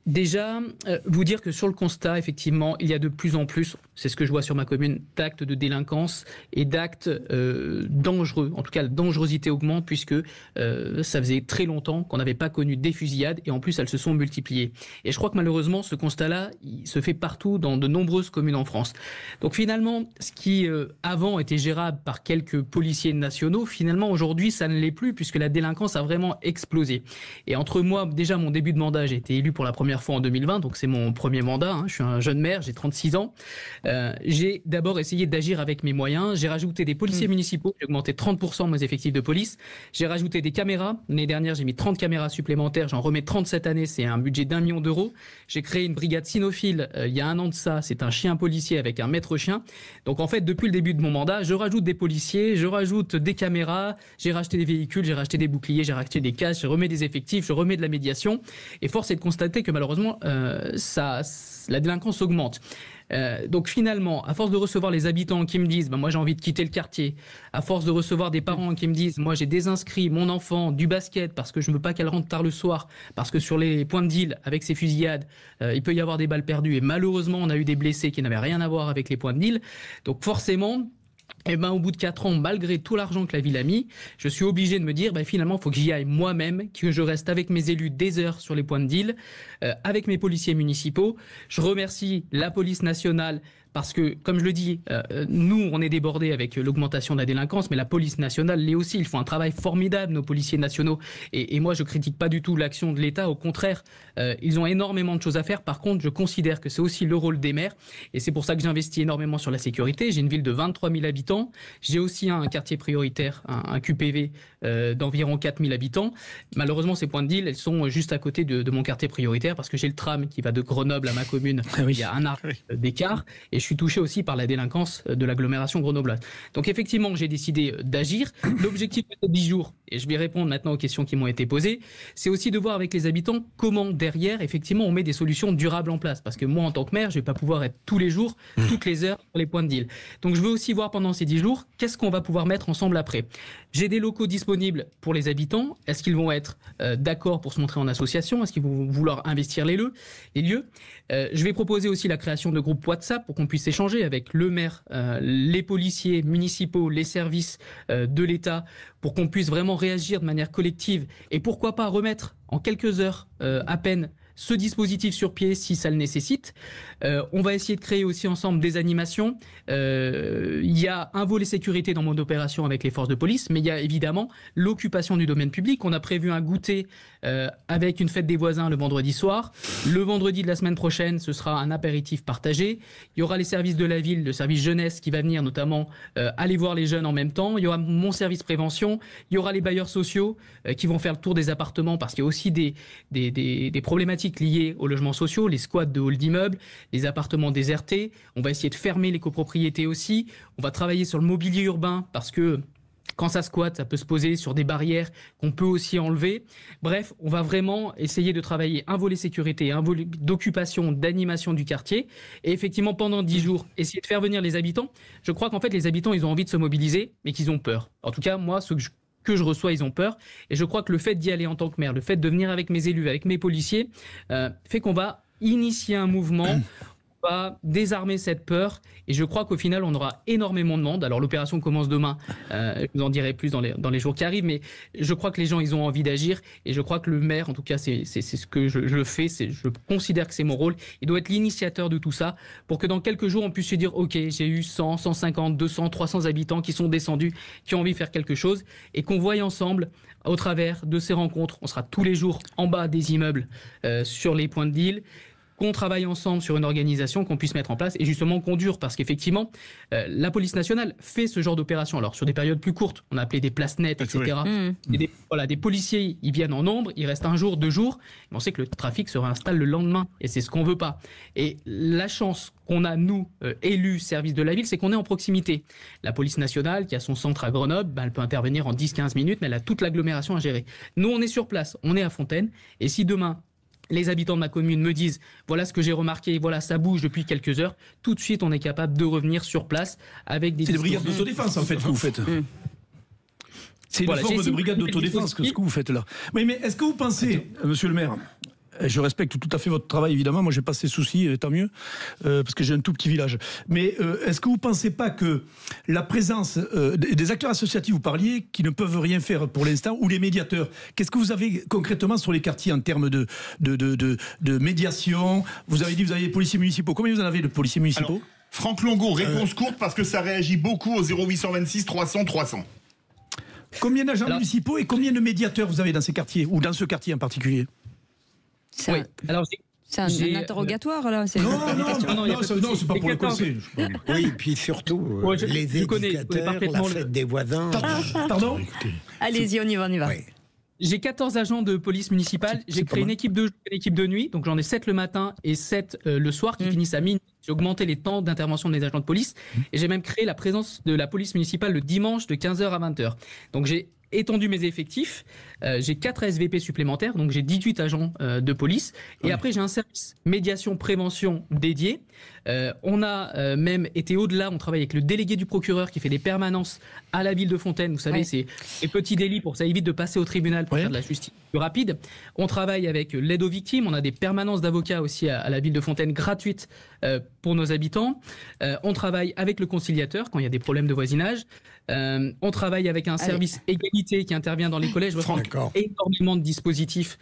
Déjà, vous dire que sur le constat, effectivement, il y a de plus en plus, c'est ce que je vois sur ma commune, d'actes de délinquance et d'actes dangereux. En tout cas, la dangerosité augmente puisque ça faisait très longtemps qu'on n'avait pas connu des fusillades et en plus, elles se sont multipliées. Et je crois que malheureusement, ce constat-là, il se fait partout dans de nombreuses communes en France. Donc finalement, ce qui avant était gérable par quelques policiers nationaux, finalement aujourd'hui ça ne l'est plus puisque la délinquance a vraiment explosé. Et entre moi, déjà mon début de mandat, j'ai été élu pour la première fois en 2020, donc c'est mon premier mandat, hein. Je suis un jeune maire, j'ai 36 ans. J'ai d'abord essayé d'agir avec mes moyens, j'ai rajouté des policiers municipaux, j'ai augmenté 30% mes effectifs de police, j'ai rajouté des caméras, l'année dernière j'ai mis 30 caméras supplémentaires, j'en remets 30 cette année, c'est un budget d'1 million d'euros. J'ai créé une brigade cynophile il y a un an de ça, c'est un chien policier avec un maître chien. Donc en fait, depuis le début de mon mandat, je rajoute des policiers, je rajoute des caméras, j'ai racheté des véhicules, j'ai racheté des boucliers, j'ai racheté des casques, je remets des effectifs, je remets de la médiation. Et force est de constater que malheureusement, la délinquance augmente. Donc finalement, à force de recevoir les habitants qui me disent moi j'ai envie de quitter le quartier, à force de recevoir des parents qui me disent moi j'ai désinscrit mon enfant du basket parce que je ne veux pas qu'elle rentre tard le soir, parce que sur les points de deal avec ces fusillades, il peut y avoir des balles perdues et malheureusement on a eu des blessés qui n'avaient rien à voir avec les points de deal. Donc forcément, au bout de 4 ans, malgré tout l'argent que la ville a mis, je suis obligé de me dire finalement, il faut que j'y aille moi-même, que je reste avec mes élus des heures sur les points de deal, avec mes policiers municipaux. Je remercie la police nationale parce que, comme je le dis, nous, on est débordés avec l'augmentation de la délinquance, mais la police nationale l'est aussi. Ils font un travail formidable, nos policiers nationaux. Et moi, je critique pas du tout l'action de l'État. Au contraire, ils ont énormément de choses à faire. Par contre, je considère que c'est aussi le rôle des maires. Et c'est pour ça que j'investis énormément sur la sécurité. J'ai une ville de 23 000 habitants. J'ai aussi un quartier prioritaire, un QPV d'environ 4000 habitants. Malheureusement, ces points de deal, elles sont juste à côté de mon quartier prioritaire parce que j'ai le tram qui va de Grenoble à ma commune. Il y a un arc d'écart et je suis touché aussi par la délinquance de l'agglomération grenobloise. Donc effectivement, j'ai décidé d'agir. L'objectif de ces 10 jours, et je vais répondre maintenant aux questions qui m'ont été posées, c'est aussi de voir avec les habitants comment derrière, effectivement, on met des solutions durables en place. Parce que moi, en tant que maire, je ne vais pas pouvoir être tous les jours, toutes les heures sur les points de deal. Donc je veux aussi voir pendant ces 10 jours, qu'est-ce qu'on va pouvoir mettre ensemble après. J'ai des locaux disponibles pour les habitants. Est-ce qu'ils vont être d'accord pour se montrer en association? Est-ce qu'ils vont vouloir investir les lieux? Je vais proposer aussi la création de groupes WhatsApp pour qu'on puisse échanger avec le maire, les policiers municipaux, les services de l'État, pour qu'on puisse vraiment réagir de manière collective et pourquoi pas remettre en quelques heures à peine ce dispositif sur pied si ça le nécessite. On va essayer de créer aussi ensemble des animations. Il y a un volet sécurité dans mon opération avec les forces de police, mais il y a évidemment l'occupation du domaine public. On a prévu un goûter avec une fête des voisins le vendredi soir. Le vendredi de la semaine prochaine, ce sera un apéritif partagé. Il y aura les services de la ville, le service jeunesse qui va venir notamment aller voir les jeunes en même temps. Il y aura mon service prévention. Il y aura les bailleurs sociaux qui vont faire le tour des appartements parce qu'il y a aussi des problématiques liées aux logements sociaux, les squats de halls d'immeubles, les appartements désertés. On va essayer de fermer les copropriétés aussi. On va travailler sur le mobilier urbain parce que quand ça squatte, ça peut se poser sur des barrières qu'on peut aussi enlever. Bref, on va vraiment essayer de travailler un volet sécurité, un volet d'occupation, d'animation du quartier. Et effectivement, pendant 10 jours, essayer de faire venir les habitants. Je crois qu'en fait, les habitants, ils ont envie de se mobiliser, mais qu'ils ont peur. En tout cas, moi, ceux que je reçois, ils ont peur. Et je crois que le fait d'y aller en tant que maire, le fait de venir avec mes élus, avec mes policiers, fait qu'on va initier un mouvement, on va désarmer cette peur. Et je crois qu'au final, on aura énormément de monde. Alors l'opération commence demain, je vous en dirai plus dans les jours qui arrivent, mais je crois que les gens, ils ont envie d'agir. Et je crois que le maire, en tout cas, c'est ce que je fais, je considère que c'est mon rôle. Il doit être l'initiateur de tout ça pour que dans quelques jours, on puisse se dire, OK, j'ai eu 100, 150, 200, 300 habitants qui sont descendus, qui ont envie de faire quelque chose et qu'on voie ensemble, au travers de ces rencontres, on sera tous les jours en bas des immeubles sur les points de deal, qu'on travaille ensemble sur une organisation qu'on puisse mettre en place et justement qu'on dure parce qu'effectivement, la police nationale fait ce genre d'opération. Alors sur des périodes plus courtes, on a appelé des places nettes, etc. Et des policiers, ils viennent en nombre, il reste un jour, 2 jours, mais on sait que le trafic se réinstalle le lendemain et c'est ce qu'on veut pas. Et la chance qu'on a, nous, élus, services de la ville, c'est qu'on est en proximité. La police nationale, qui a son centre à Grenoble, elle peut intervenir en 10-15 minutes, mais elle a toute l'agglomération à gérer. Nous, on est sur place, on est à Fontaine, et si demain, les habitants de ma commune me disent voilà ce que j'ai remarqué, voilà ça bouge depuis quelques heures, tout de suite on est capable de revenir sur place avec des... C'est des brigades d'autodéfense en fait ce que vous faites. C'est une forme de brigade d'autodéfense ce que vous faites là. Mais est-ce que vous pensez, monsieur le maire, je respecte tout à fait votre travail, évidemment. Moi, j'ai pas ces soucis, tant mieux, parce que j'ai un tout petit village. Mais est-ce que vous pensez pas que la présence des acteurs associatifs, vous parliez, qui ne peuvent rien faire pour l'instant, ou les médiateurs, qu'est-ce que vous avez concrètement sur les quartiers en termes de médiation? Vous avez dit, vous avez des policiers municipaux. Combien vous en avez de policiers municipaux? Alors, Franck Longo, réponse courte, parce que ça réagit beaucoup au 0826 300 300. Combien d'agents municipaux et combien de médiateurs vous avez dans ces quartiers, ou dans ce quartier en particulier? C'est un interrogatoire là. Non, c'est pas pour le coincer. Oui, puis surtout les éducateurs, la fête des voisins. Pardon. Allez-y, on y va. Oui. J'ai 14 agents de police municipale. J'ai créé une équipe de jour et une équipe de nuit. Donc j'en ai 7 le matin et 7 le soir qui finissent à minuit. J'ai augmenté les temps d'intervention des agents de police. Et j'ai même créé la présence de la police municipale le dimanche de 15h à 20h. Donc j'ai étendu mes effectifs. J'ai 4 SVP supplémentaires, donc j'ai 18 agents de police. Et après, j'ai un service médiation-prévention dédié. On a même été au-delà, on travaille avec le délégué du procureur qui fait des permanences à la ville de Fontaine. Vous savez, c'est les petits délits pour ça évite de passer au tribunal pour faire de la justice plus rapide. On travaille avec l'aide aux victimes. On a des permanences d'avocats aussi à la ville de Fontaine gratuites pour nos habitants. On travaille avec le conciliateur quand il y a des problèmes de voisinage. On travaille avec un service égalité qui intervient dans les collèges. Énormément de dispositifs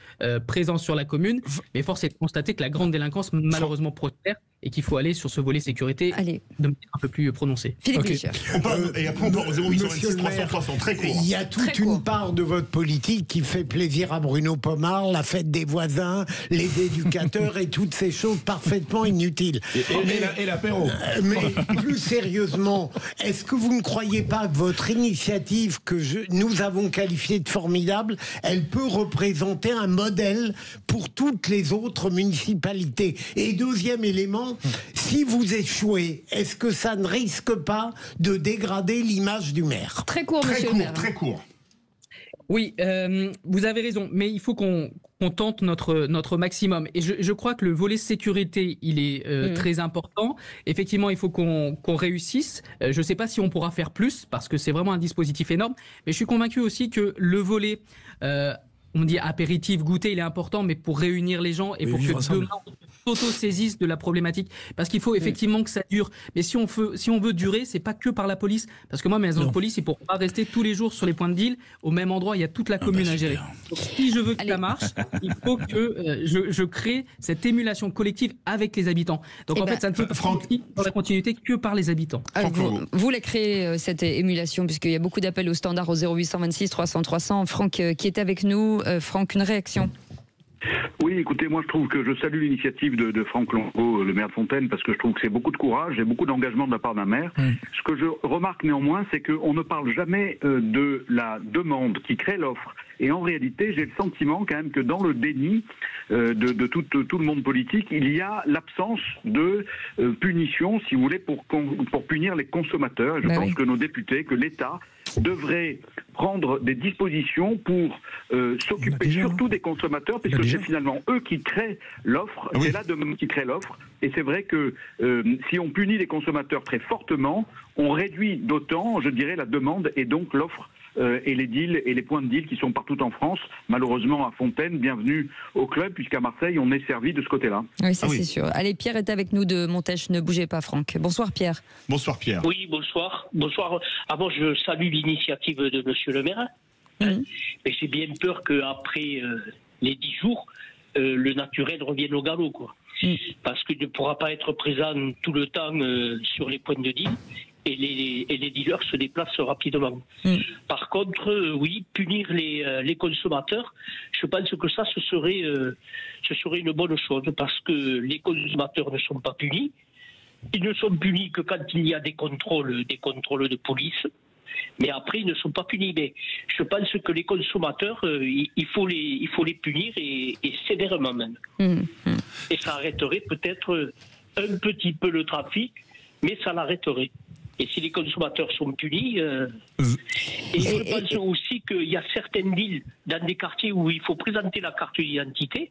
présents sur la commune, mais force est de constater que la grande délinquance malheureusement prospère et qu'il faut aller sur ce volet sécurité de manière un peu plus prononcée. Philippe Et après, on part au 0826 300 300, très court. Il y a toute une part de votre politique qui fait plaisir à Bruno Pomar, la fête des voisins, les éducateurs et toutes ces choses parfaitement inutiles. Et l'apéro. Mais plus sérieusement, est-ce que vous ne croyez pas que votre initiative que nous avons qualifiée de formidable, elle peut représenter un modèle pour toutes les autres municipalités? Et deuxième élément, si vous échouez, est-ce que ça ne risque pas de dégrader l'image du maire? Très court, monsieur le maire. Très court. Oui, vous avez raison, mais il faut qu'on tente notre maximum. Et je crois que le volet sécurité, il est très important. Effectivement, il faut qu'on réussisse. Je ne sais pas si on pourra faire plus, parce que c'est vraiment un dispositif énorme, mais je suis convaincu aussi que le volet... on dit apéritif, goûter, il est important, mais pour réunir les gens et pour que demain on s'auto-saisisse de la problématique. Parce qu'il faut effectivement que ça dure. Mais si on veut durer, c'est pas que par la police. Parce que moi, mes agents de police, ils ne pourront pas rester tous les jours sur les points de deal. Au même endroit, il y a toute la commune à gérer. Donc, si je veux que ça marche, il faut que je crée cette émulation collective avec les habitants. Donc en fait, ça ne peut pas dans la continuité que par les habitants. Vous la créez, cette émulation, puisqu'il y a beaucoup d'appels au standard au 0826 300 300. Franck qui est avec nous. Franck, une réaction? Oui, écoutez, moi je trouve que je salue l'initiative de Franck Longo, le maire de Fontaine, parce que je trouve que c'est beaucoup de courage et beaucoup d'engagement de la part d'un maire. Ce que je remarque néanmoins, c'est qu'on ne parle jamais de la demande qui crée l'offre. Et en réalité, j'ai le sentiment quand même que dans le déni de tout le monde politique, il y a l'absence de punition, si vous voulez, pour punir les consommateurs. Et je pense que nos députés, que l'État devrait prendre des dispositions pour s'occuper surtout des consommateurs, puisque c'est finalement eux qui créent l'offre, c'est la demande qui crée l'offre. Et c'est vrai que si on punit les consommateurs très fortement, on réduit d'autant, je dirais, la demande et donc l'offre et les deals et les points de deal qui sont partout en France. Malheureusement à Fontaine, bienvenue au club, puisqu'à Marseille on est servi de ce côté-là. Oui, ça c'est sûr. Allez, Pierre est avec nous de Montèche, ne bougez pas Franck. Bonsoir Pierre. Bonsoir Pierre. Oui, bonsoir. Bonsoir. Avant, je salue l'initiative de monsieur le maire. Mais j'ai bien peur qu'après les 10 jours, le naturel revienne au galop, quoi. Parce qu'il ne pourra pas être présent tout le temps sur les points de deal. Et les dealers se déplacent rapidement. Par contre, oui, punir les consommateurs, je pense que ça, ce serait une bonne chose, parce que les consommateurs ne sont pas punis. Ils ne sont punis que quand il y a des contrôles de police. Mais après, ils ne sont pas punis. Mais je pense que les consommateurs, il faut les punir et sévèrement même. Et ça arrêterait peut-être un petit peu le trafic, mais ça l'arrêterait. Et si les consommateurs sont punis, et je pense aussi qu'il y a certaines villes dans des quartiers où il faut présenter la carte d'identité.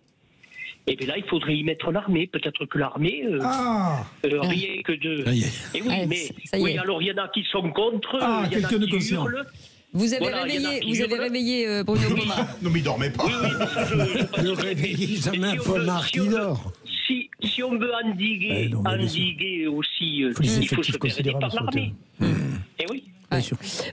Et bien là, il faudrait y mettre l'armée. Peut-être que l'armée, rien que de. Et oui, mais alors il y en a qui sont contre, il y en a qui hurlent. Vous avez réveillé Bruno Pomar. Non, mais il dormait pas. Ne réveillez jamais un Pomar qui dort. Si on veut endiguer aussi, il faut se faire aider par l'armée. Et oui.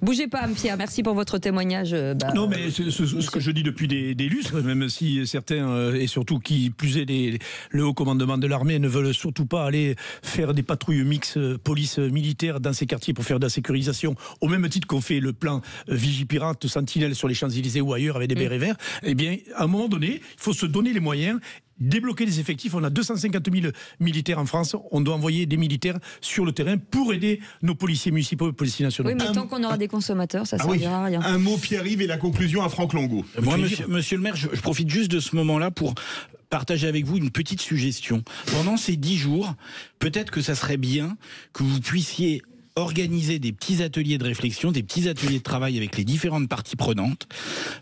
Bougez pas, Pierre, merci pour votre témoignage. Non, mais ce que je dis depuis des lustres, même si certains, et surtout qui plus est le haut commandement de l'armée, ne veulent surtout pas aller faire des patrouilles mixtes police militaire dans ces quartiers pour faire de la sécurisation, au même titre qu'on fait le plan Vigipirate, Sentinelle sur les Champs-Élysées ou ailleurs avec des bérets verts. Eh bien, à un moment donné, il faut se donner les moyens, débloquer les effectifs. On a 250 000 militaires en France. On doit envoyer des militaires sur le terrain pour aider nos policiers municipaux et policiers nationaux. Oui, mais tant qu'on aura des consommateurs, ça ne servira à rien. Un mot, Pierre-Yves, et la conclusion à Franck Longo. Moi, monsieur le maire, je profite juste de ce moment-là pour partager avec vous une petite suggestion. Pendant ces 10 jours, peut-être que ça serait bien que vous puissiez organiser des petits ateliers de réflexion, des petits ateliers de travail avec les différentes parties prenantes,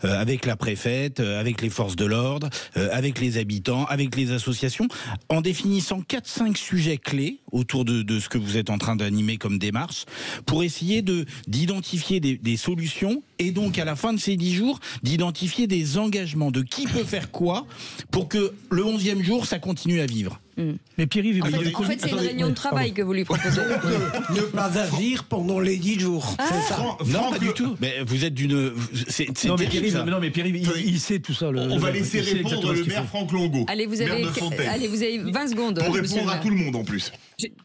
avec la préfète, avec les forces de l'ordre, avec les habitants, avec les associations, en définissant 4-5 sujets clés autour de ce que vous êtes en train d'animer comme démarche, pour essayer d'identifier des solutions et donc à la fin de ces 10 jours, d'identifier des engagements de qui peut faire quoi pour que le 11e jour, ça continue à vivre. Mais Pierre-Yves, en fait, c'est une réunion de travail que vous lui proposez. Ne pas agir pendant les 10 jours. C'est ça. Non, pas du tout. Mais vous êtes d'une. C'est non, mais terrible, ça. Non, mais Pierre-Yves, il sait tout ça. On va laisser répondre le maire Franck Longo. Allez, vous avez 20 secondes. Pour répondre à tout le monde en plus.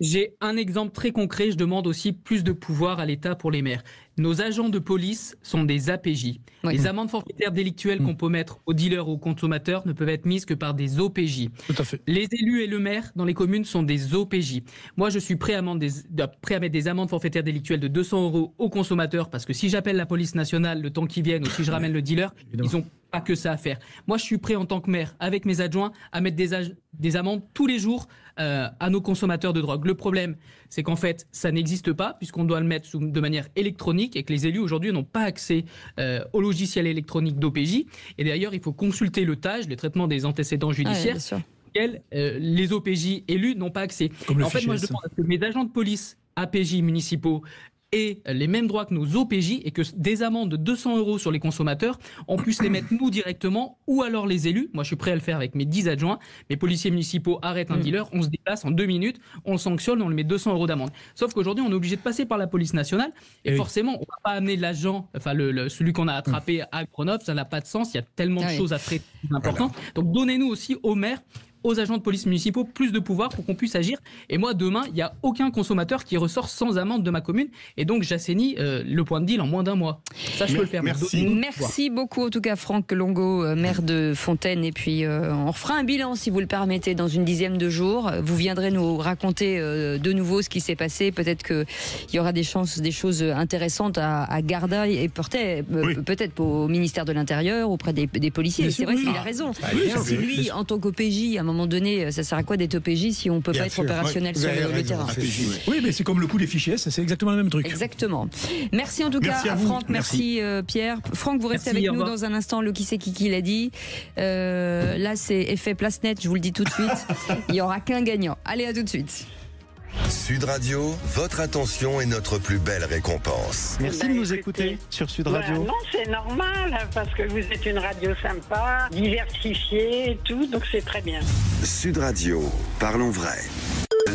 J'ai un exemple très concret. Je demande aussi plus de pouvoir à l'État pour les maires. Nos agents de police sont des APJ. Oui. Les amendes forfaitaires délictuelles qu'on peut mettre aux dealers ou aux consommateurs ne peuvent être mises que par des OPJ. Tout à fait. Les élus et le maire dans les communes sont des OPJ. Moi, je suis prêt à mettre des amendes forfaitaires délictuelles de 200 € aux consommateurs parce que si j'appelle la police nationale le temps qu'ils viennent ou si je ramène le dealer, ils n'ont pas que ça à faire. Moi, je suis prêt en tant que maire, avec mes adjoints, à mettre des amendes tous les jours à nos consommateurs de drogue. Le problème, c'est qu'en fait, ça n'existe pas puisqu'on doit le mettre de manière électronique et que les élus aujourd'hui n'ont pas accès au logiciel électronique d'OPJ. Et d'ailleurs, il faut consulter le TAJ, le traitement des antécédents judiciaires, auxquels les OPJ élus n'ont pas accès. En fait, moi, je demande à ce que mes agents de police, APJ municipaux, aient les mêmes droits que nos OPJ et que des amendes de 200 € sur les consommateurs, on puisse les mettre nous directement ou alors les élus. Moi, je suis prêt à le faire avec mes 10 adjoints. Mes policiers municipaux arrêtent un dealer, on se déplace en 2 minutes, on le sanctionne, on lui met 200 € d'amende. Sauf qu'aujourd'hui, on est obligé de passer par la police nationale et forcément, on ne va pas amener l'agent, enfin celui qu'on a attrapé à Grenoble, ça n'a pas de sens. Il y a tellement de choses à traiter importantes. Donc, donnez-nous aussi aux maires, aux agents de police municipaux plus de pouvoir pour qu'on puisse agir. Et moi, demain, il n'y a aucun consommateur qui ressort sans amende de ma commune. Et donc, j'assainis le point de deal en moins d'un mois. Ça, je peux le faire. Merci beaucoup, en tout cas, Franck Longo, maire de Fontaine. Et puis, on refera un bilan, si vous le permettez, dans une dizaine de jours. Vous viendrez nous raconter de nouveau ce qui s'est passé. Peut-être qu'il y aura des choses intéressantes à garder et peut-être au ministère de l'Intérieur, auprès des policiers. C'est vrai qu'il a raison. Si lui, en tant qu'OPJ, à un moment donné, ça sert à quoi d'être OPJ si on ne peut pas être opérationnel sur le terrain? Oui, mais c'est comme le coup des fichiers, c'est exactement le même truc. Exactement. Merci en tout cas à Franck, merci Pierre. Franck, vous restez avec nous dans un instant. Le qui c'est qui l'a dit. Là, c'est effet place nette, je vous le dis tout de suite. Il n'y aura qu'un gagnant. Allez, à tout de suite. Sud Radio, votre attention est notre plus belle récompense. Merci de nous écouter sur Sud Radio. Non, c'est normal, parce que vous êtes une radio sympa, diversifiée et tout, donc c'est très bien. Sud Radio, parlons vrai.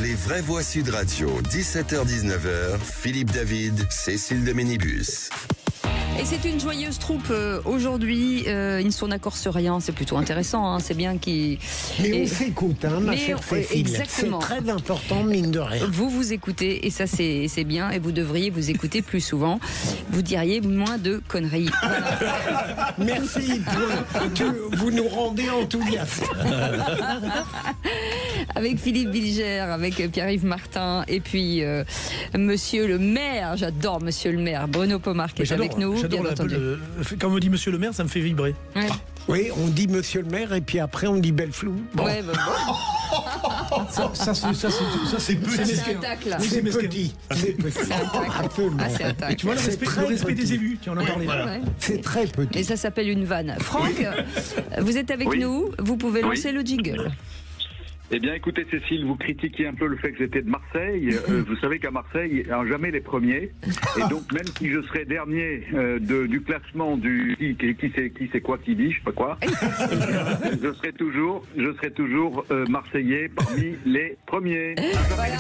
Les vraies voix Sud Radio, 17h-19h, Philippe David, Cécile de Ménibus. Et c'est une joyeuse troupe aujourd'hui. Ils ne sont d'accord sur rien. C'est plutôt intéressant. Hein. C'est bien qu'ils. Mais on s'écoute, hein, ma chère Cécile. Exactement. C'est très important, mine de rien. Vous écoutez, et ça c'est bien. Et vous devriez vous écouter plus souvent. Vous diriez moins de conneries. Voilà. Merci. Vous nous rendez enthousiastes. Avec Philippe Bilger, avec Pierre-Yves Martin, et puis Monsieur le maire. J'adore Monsieur le maire. Bruno Pomar qui est avec nous. Quand on me dit Monsieur le maire, ça me fait vibrer. Ouais. Oui, on dit Monsieur le maire et puis après on dit Belleflou. Bon. Ouais, ça c'est petit. C'est petit. C'est un tacle. Tu vois, le respect des élus, tu en as parlé. Ouais. C'est très petit. Et ça s'appelle une vanne. Franck, vous êtes avec nous, vous pouvez lancer le jingle. Eh bien, écoutez, Cécile, vous critiquiez un peu le fait que j'étais de Marseille. Vous savez qu'à Marseille, il n'y a jamais les premiers. Et donc, même si je serais dernier du classement du qui c'est quoi qui dit, je sais pas quoi, je serai toujours Marseillais parmi les premiers. Voilà.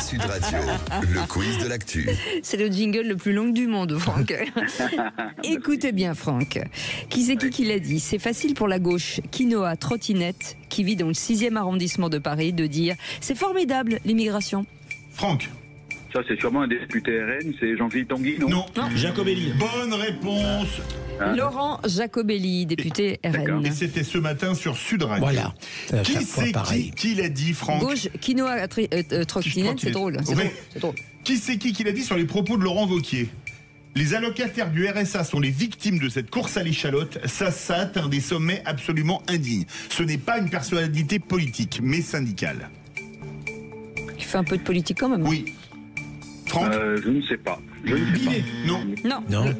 Sud Radio, le quiz de l'actu. C'est le jingle le plus long du monde, Franck. Écoutez bien, Franck. Qui c'est qui l'a dit? C'est facile pour la gauche, quinoa, trottinette, qui vit dans le 6e arrondissement de Paris, de dire c'est formidable l'immigration. Franck. Ça, c'est sûrement un député RN, c'est Jean-Philippe Tanguy, non? Non, Jacobelli. Bonne réponse. Laurent Jacobelli, député RN. Et c'était ce matin sur Sud Radio. Voilà. Qui c'est qui l'a dit, Franck? Gauche, quinoa, trottinette, c'est drôle. C'est drôle. Qui c'est qui l'a dit sur les propos de Laurent Wauquiez? Les allocataires du RSA sont les victimes de cette course à l'échalote. Ça atteint des sommets absolument indignes. Ce n'est pas une personnalité politique, mais syndicale. Qui fait un peu de politique quand même. Oui. Franck Je ne sais pas. Non,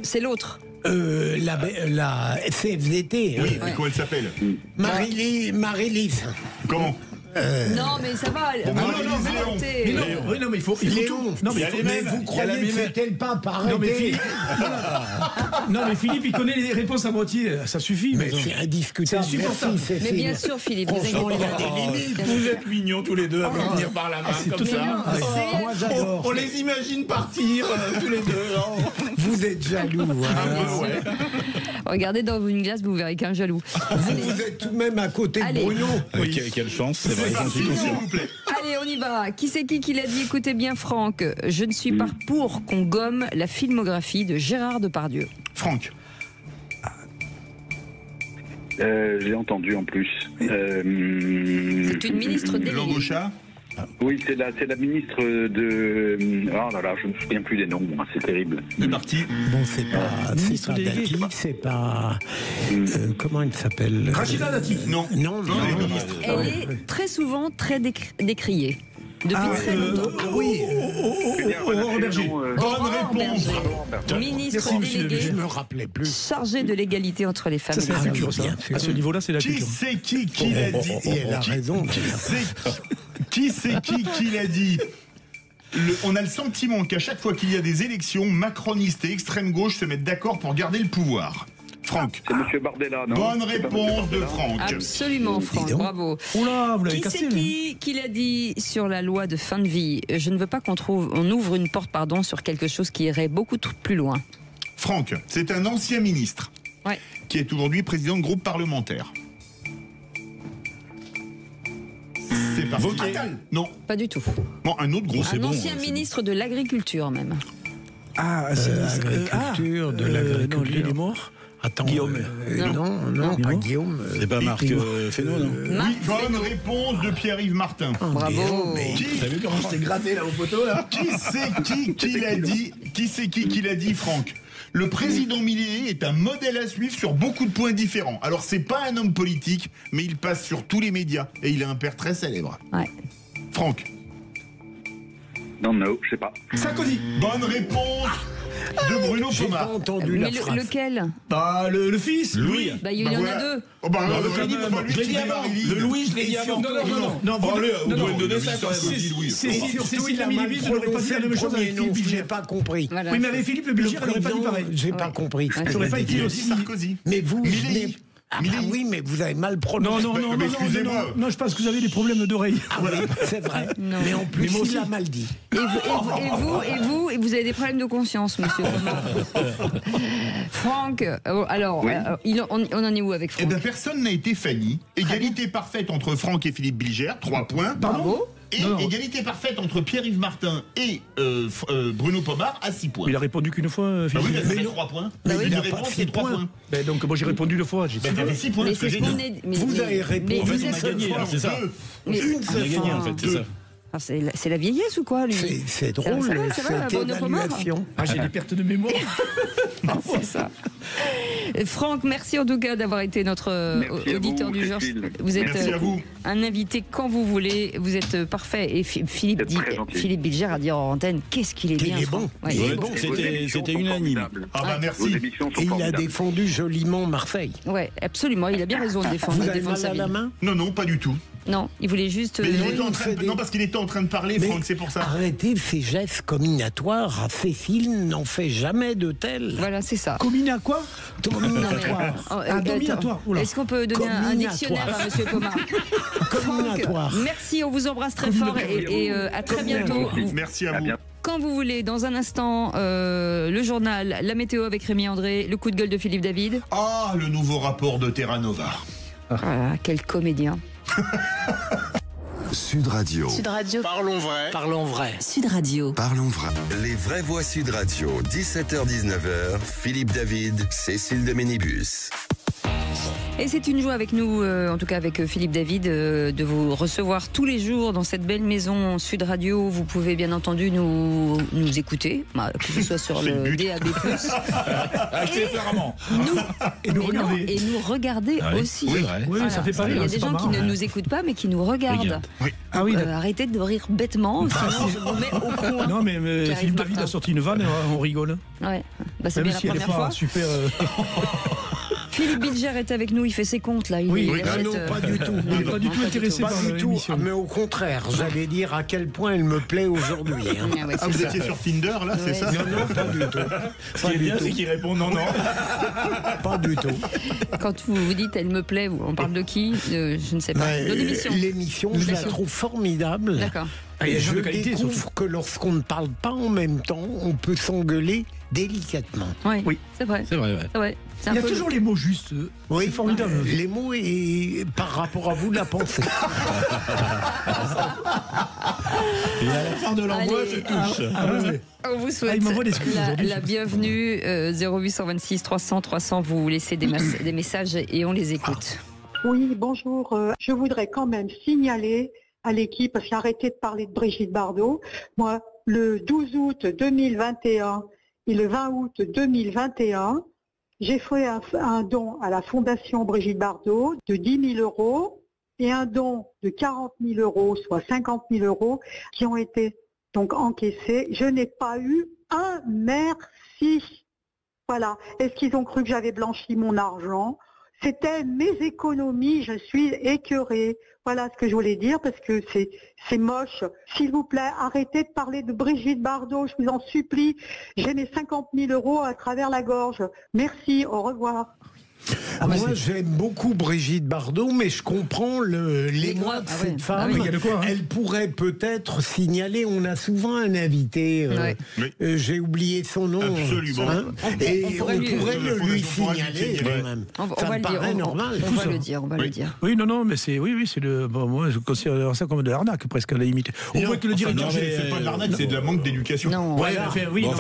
c'est l'autre. La CFDT. Oui, mais comment elle s'appelle? Marie-Lise. Comment? Non, mais ça va. Non, mais il faut Léon, tout. Non, mais vous croyez que c'était le pape, arrêtez. Non, mais Philippe, il connaît les réponses à moitié. Ça suffit. Mais c'est indiscutable. C'est insupportable. Mais bien sûr, Philippe, vous Franchement, il y a des limites. Vous êtes mignons tous les deux à me tenir par la main comme ça. Moi, j'adore. On les imagine partir tous les deux. Vous êtes jaloux. Hein. Regardez dans une glace, vous verrez qu'un jaloux. Vous êtes tout de même à côté de Bruno. Quelle chance, c'est vrai. S'il vous plaît. Allez, on y va. Qui c'est qui l'a dit? Écoutez bien, Franck. Je ne suis pas pour qu'on gomme la filmographie de Gérard Depardieu. Franck. J'ai entendu en plus. C'est une ministre déléguée. Langosha. Oui, c'est la ministre de... Oh là là, je ne me souviens plus des noms, c'est terrible. C'est parti. Bon, c'est pas Dati, c'est pas... comment elle s'appelle? Rachida Dati. Non. Non. Elle est très souvent très décriée. Depuis très longtemps. Oui. Aurore Berger. Aurore Berger, ministre déléguée, Je me rappelais plus. chargée de l'égalité entre les femmes Ça, c'est la culture, ça. À ce niveau-là, c'est la Qui culture. c'est qui l'a dit? Et elle a raison. Qui c'est qui l'a dit? On a le sentiment qu'à chaque fois qu'il y a des élections, macronistes et extrême gauche se mettent d'accord pour garder le pouvoir. Franck. C'est M. Bardella, non? Bonne réponse de Franck. Absolument, Franck, bravo. Oula, vous l'avez cassé. Qui l'a dit sur la loi de fin de vie? Je ne veux pas on ouvre une porte sur quelque chose qui irait beaucoup plus loin. Franck, c'est un ancien ministre qui est aujourd'hui président de groupe parlementaire. C'est parti. Attal. Non. Pas du tout. Bon, un autre groupe. Un ancien ministre de l'agriculture même. Ah, c'est l'agriculture, de l'agriculture. Non, lui, il est mort. Attends, Guillaume. Non, pas Guillaume. C'est pas Marc Fesneau, non? Oui, bonne réponse de Pierre-Yves Martin. Bravo. T'as vu comment je t'ai gratté là au poteau là? Qui c'est qui l'a dit? Qui c'est qui l'a dit, Franck? Le président Millet est un modèle à suivre sur beaucoup de points différents. Alors, c'est pas un homme politique, mais il passe sur tous les médias. Et il a un père très célèbre. Ouais. Franck. Non, je sais pas. Sarkozy. Bonne réponse de Bruno J'ai Pomar. pas entendu la phrase. Lequel? Bah, le fils, Louis. Bah, il y en a deux. Oh, bah, Je l'ai dit avant. Le Louis, je l'ai dit avant. Non, vous pouvez me donner ça quand même. Cécile la Minibus, je n'aurais pas dit la même chose avec Philippe Bilger. J'ai pas compris. Voilà. Oui, mais avec Philippe Bilger, elle n'aurait pas dit pareil. J'ai pas compris. J'aurais pas été aussi. Sarkozy. Mais vous, Millet. oui, mais vous avez mal prononcé. Non, je pense que vous avez des problèmes d'oreille. Ah oui, c'est vrai. Non. Mais en plus, il a mal dit. Et vous avez des problèmes de conscience, monsieur. Franck, alors, on en est où avec Franck? Eh bien, personne n'a été Fanny. Égalité parfaite entre Franck et Philippe Bilger, 3 points. Bravo. Et égalité parfaite entre Pierre-Yves Martin et Bruno Pomar à 6 points. Il a répondu qu'une fois, Ah oui, Philippe. ça fait 3 points. oui, La réponse, c'est 3 points. Ben, donc, moi, j'ai répondu 2 fois. J'ai Ça fait 6 points. Mais C'est c'est ce qu'on génial. est. Vous avez répondu. En fait, on a gagné, alors c'est ça. On a gagné en fait, c'est ça. C'est la vieillesse ou quoi, lui? C'est drôle, cette évaluation. Ah, j'ai des pertes de mémoire. C'est ça. Franck, merci en tout cas d'avoir été notre auditeur du jour. Vous êtes un invité quand vous voulez. Vous êtes parfait. Et Philippe Bilger a dit en antenne, qu'est-ce qu'il est bien. Il est bon. Ouais, Ouais, c'était unanime. Ah bah merci. Et il a défendu joliment Marseille. Ouais, absolument. Il a bien raison de défendre. Vous avez mal à la main? Non, pas du tout. Non, il voulait juste. Mais non, parce qu'il était en train de parler, Franck, c'est pour ça. Arrêtez ces gestes combinatoires. Cécile n'en fait jamais de tels. Voilà, c'est ça. Combina quoi? Dominatoire. Dominatoire. Est-ce qu'on peut donner un dictionnaire à monsieur Pomar? Combinatoire. Merci, on vous embrasse très fort et à très bientôt. Merci à vous. Quand vous voulez, dans un instant, le journal, la météo avec Rémi André, le coup de gueule de Philippe David. Ah, le nouveau rapport de Terra Nova. Ah, quel comédien. Sud Radio. Sud Radio. Parlons vrai. Parlons vrai. Sud Radio. Parlons vrai. Les vraies voix Sud Radio, 17h-19h, Philippe David, Cécile de Ménibus. Et c'est une joie avec nous, en tout cas avec Philippe David, de vous recevoir tous les jours dans cette belle maison Sud Radio. Vous pouvez bien entendu nous écouter, que ce soit sur le DAB+. Et nous regarder aussi. Oui, ça fait pas Il y a rire, des c'est gens pas qui ne marrant. nous écoutent pas, mais qui nous regardent. Ah oui, arrêtez de rire bêtement, sinon je vous mets au coin. non, mais Philippe David a sorti une vanne, on rigole. Ouais, bah, c'est Même bien si la elle est première pas fois. super. Philippe Bilger est avec nous, il fait ses comptes là. Non, pas du tout. Il n'est pas du tout intéressé par l'émission. Mais au contraire, j'allais dire à quel point elle me plaît aujourd'hui. Vous étiez sur Tinder là, c'est ça? Non, pas du tout. Ce qui est bien, c'est qu'il répond non. Pas du tout. Quand vous dites elle me plaît, on parle de qui? Je ne sais pas. De l'émission. L'émission, je la trouve formidable. D'accord. Je découvre que lorsqu'on ne parle pas en même temps, on peut s'engueuler délicatement. Oui, c'est vrai. C'est vrai, ouais. C'est Il y a toujours les mots justes. Oui, c'est formidable. Les mots et par rapport à vous, la pensée. Et à la fin de l'envoi, je touche. On vous souhaite la bienvenue. 0826 300 300, vous laissez des messages et on les écoute. Oui, bonjour. Je voudrais quand même signaler à l'équipe, parce qu'arrêtez de parler de Brigitte Bardot. Moi, le 12 août 2021 et le 20 août 2021, j'ai fait un don à la Fondation Brigitte Bardot de 10 000 euros et un don de 40 000 euros, soit 50 000 euros, qui ont été donc encaissés. Je n'ai pas eu un merci. Voilà. Est-ce qu'ils ont cru que j'avais blanchi mon argent? C'était mes économies, je suis écœurée. Voilà ce que je voulais dire, parce que c'est moche. S'il vous plaît, arrêtez de parler de Brigitte Bardot, je vous en supplie. J'ai mes 50 000 euros à travers la gorge. Merci, au revoir. Moi, j'aime beaucoup Brigitte Bardot, mais je comprends l'émoi de cette femme. Elle pourrait peut-être signaler, on a souvent un invité, j'ai oublié son nom. Absolument. Et on pourrait lui signaler quand même. On va le dire. Oui, non, mais c'est le. Bon, moi, je considère ça comme de l'arnaque, presque à la limite. On voit que le directeur, c'est pas de l'arnaque, c'est de la manque d'éducation.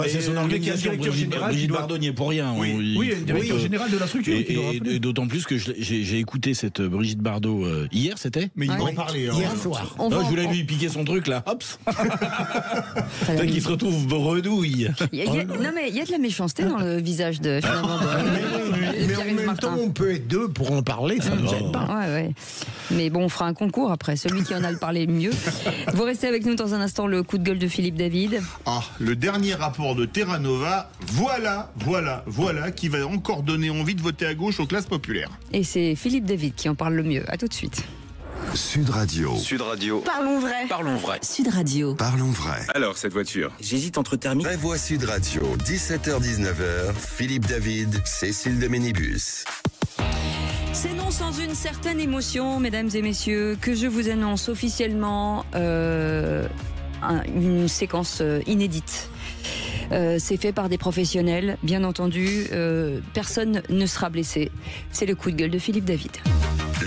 C'est son organisation. Brigitte Bardot n'y est pour rien. Oui, le directeur général de la structure. Et d'autant plus que j'ai écouté cette Brigitte Bardot hier, c'était? Mais il va en parler. Hier soir. Je voulais lui piquer son truc là, hop. Qu'il se retrouve bredouille. Non mais il y a de la méchanceté dans le visage de finalement. Mais en même temps, on peut être deux pour en parler, ça ne me gêne pas. Mais bon, on fera un concours après, celui qui en a le parler mieux. Vous restez avec nous dans un instant, le coup de gueule de Philippe David. Le dernier rapport de Terra Nova, voilà, qui va encore donner envie de voter à gauche aux classes populaires. Et c'est Philippe David qui en parle le mieux. À tout de suite. Sud Radio. Sud Radio. Parlons vrai. Parlons vrai. Sud Radio. Parlons vrai. Alors, cette voiture, j'hésite entre thermique. Vraie Voix Sud Radio, 17h-19h, Philippe David, Cécile de Ménibus. C'est non sans une certaine émotion, mesdames et messieurs, que je vous annonce officiellement une séquence inédite. C'est fait par des professionnels, bien entendu. Personne ne sera blessé. C'est le coup de gueule de Philippe David.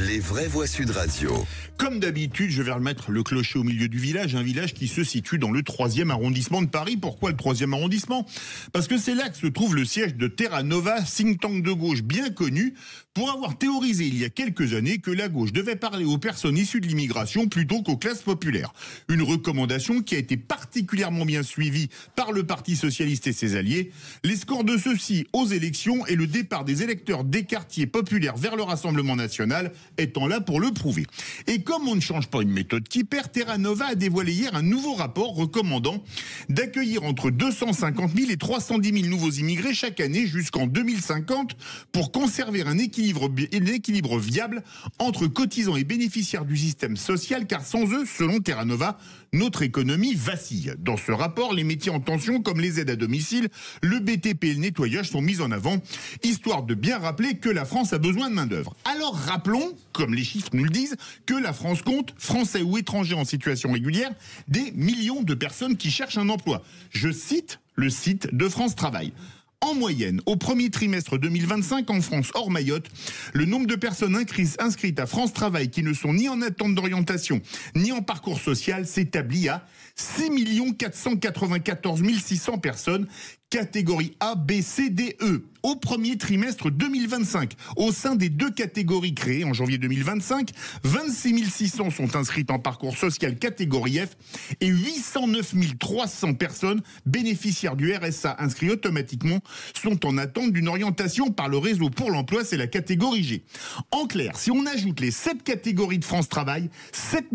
Les Vraies Voix Sud Radio. Comme d'habitude, je vais remettre le clocher au milieu du village, un village qui se situe dans le 3e arrondissement de Paris. Pourquoi le 3e arrondissement? Parce que c'est là que se trouve le siège de Terra Nova, think tank de gauche bien connu, pour avoir théorisé il y a quelques années que la gauche devait parler aux personnes issues de l'immigration plutôt qu'aux classes populaires. Une recommandation qui a été particulièrement bien suivie par le Parti socialiste et ses alliés. Les scores de ceux-ci aux élections et le départ des électeurs des quartiers populaires vers le Rassemblement national étant là pour le prouver. Et comme on ne change pas une méthode qui perd, Terra Nova a dévoilé hier un nouveau rapport recommandant d'accueillir entre 250 000 et 310 000 nouveaux immigrés chaque année jusqu'en 2050 pour conserver un équilibre viable entre cotisants et bénéficiaires du système social, car sans eux, selon Terra Nova, notre économie vacille. Dans ce rapport, les métiers en tension comme les aides à domicile, le BTP et le nettoyage sont mis en avant, histoire de bien rappeler que la France a besoin de main-d'œuvre. Alors rappelons, comme les chiffres nous le disent, que la France compte, Français ou étrangers en situation régulière, des millions de personnes qui cherchent un emploi. Je cite le site de France Travail. En moyenne, au premier trimestre 2025, en France, hors Mayotte, le nombre de personnes inscrites à France Travail qui ne sont ni en attente d'orientation, ni en parcours social s'établit à 6 494 600 personnes, catégorie A, B, C, D, E, au premier trimestre 2025. Au sein des deux catégories créées en janvier 2025, 26 600 sont inscrites en parcours social catégorie F et 809 300 personnes bénéficiaires du RSA inscrits automatiquement sont en attente d'une orientation par le réseau pour l'emploi, c'est la catégorie G. En clair, si on ajoute les 7 catégories de France Travail, 7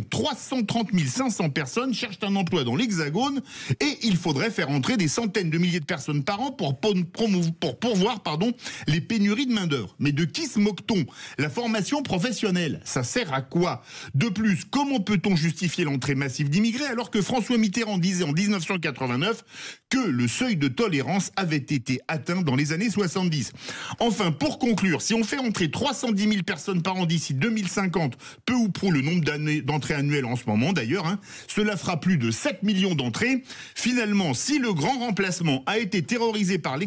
330 500 personnes cherchent un emploi dans l'Hexagone et il faudrait faire entrer des centaines de milliers milliers de personnes par an pour pourvoir les pénuries de main-d'œuvre. Mais de qui se moque-t-on? La formation professionnelle, ça sert à quoi? De plus, comment peut-on justifier l'entrée massive d'immigrés alors que François Mitterrand disait en 1989 que le seuil de tolérance avait été atteint dans les années 70. Enfin, pour conclure, si on fait entrer 310 000 personnes par an d'ici 2050, peu ou prou le nombre d'entrées annuelles en ce moment d'ailleurs, cela fera plus de 7 millions d'entrées. Finalement, si le grand remplacement a été théorisé par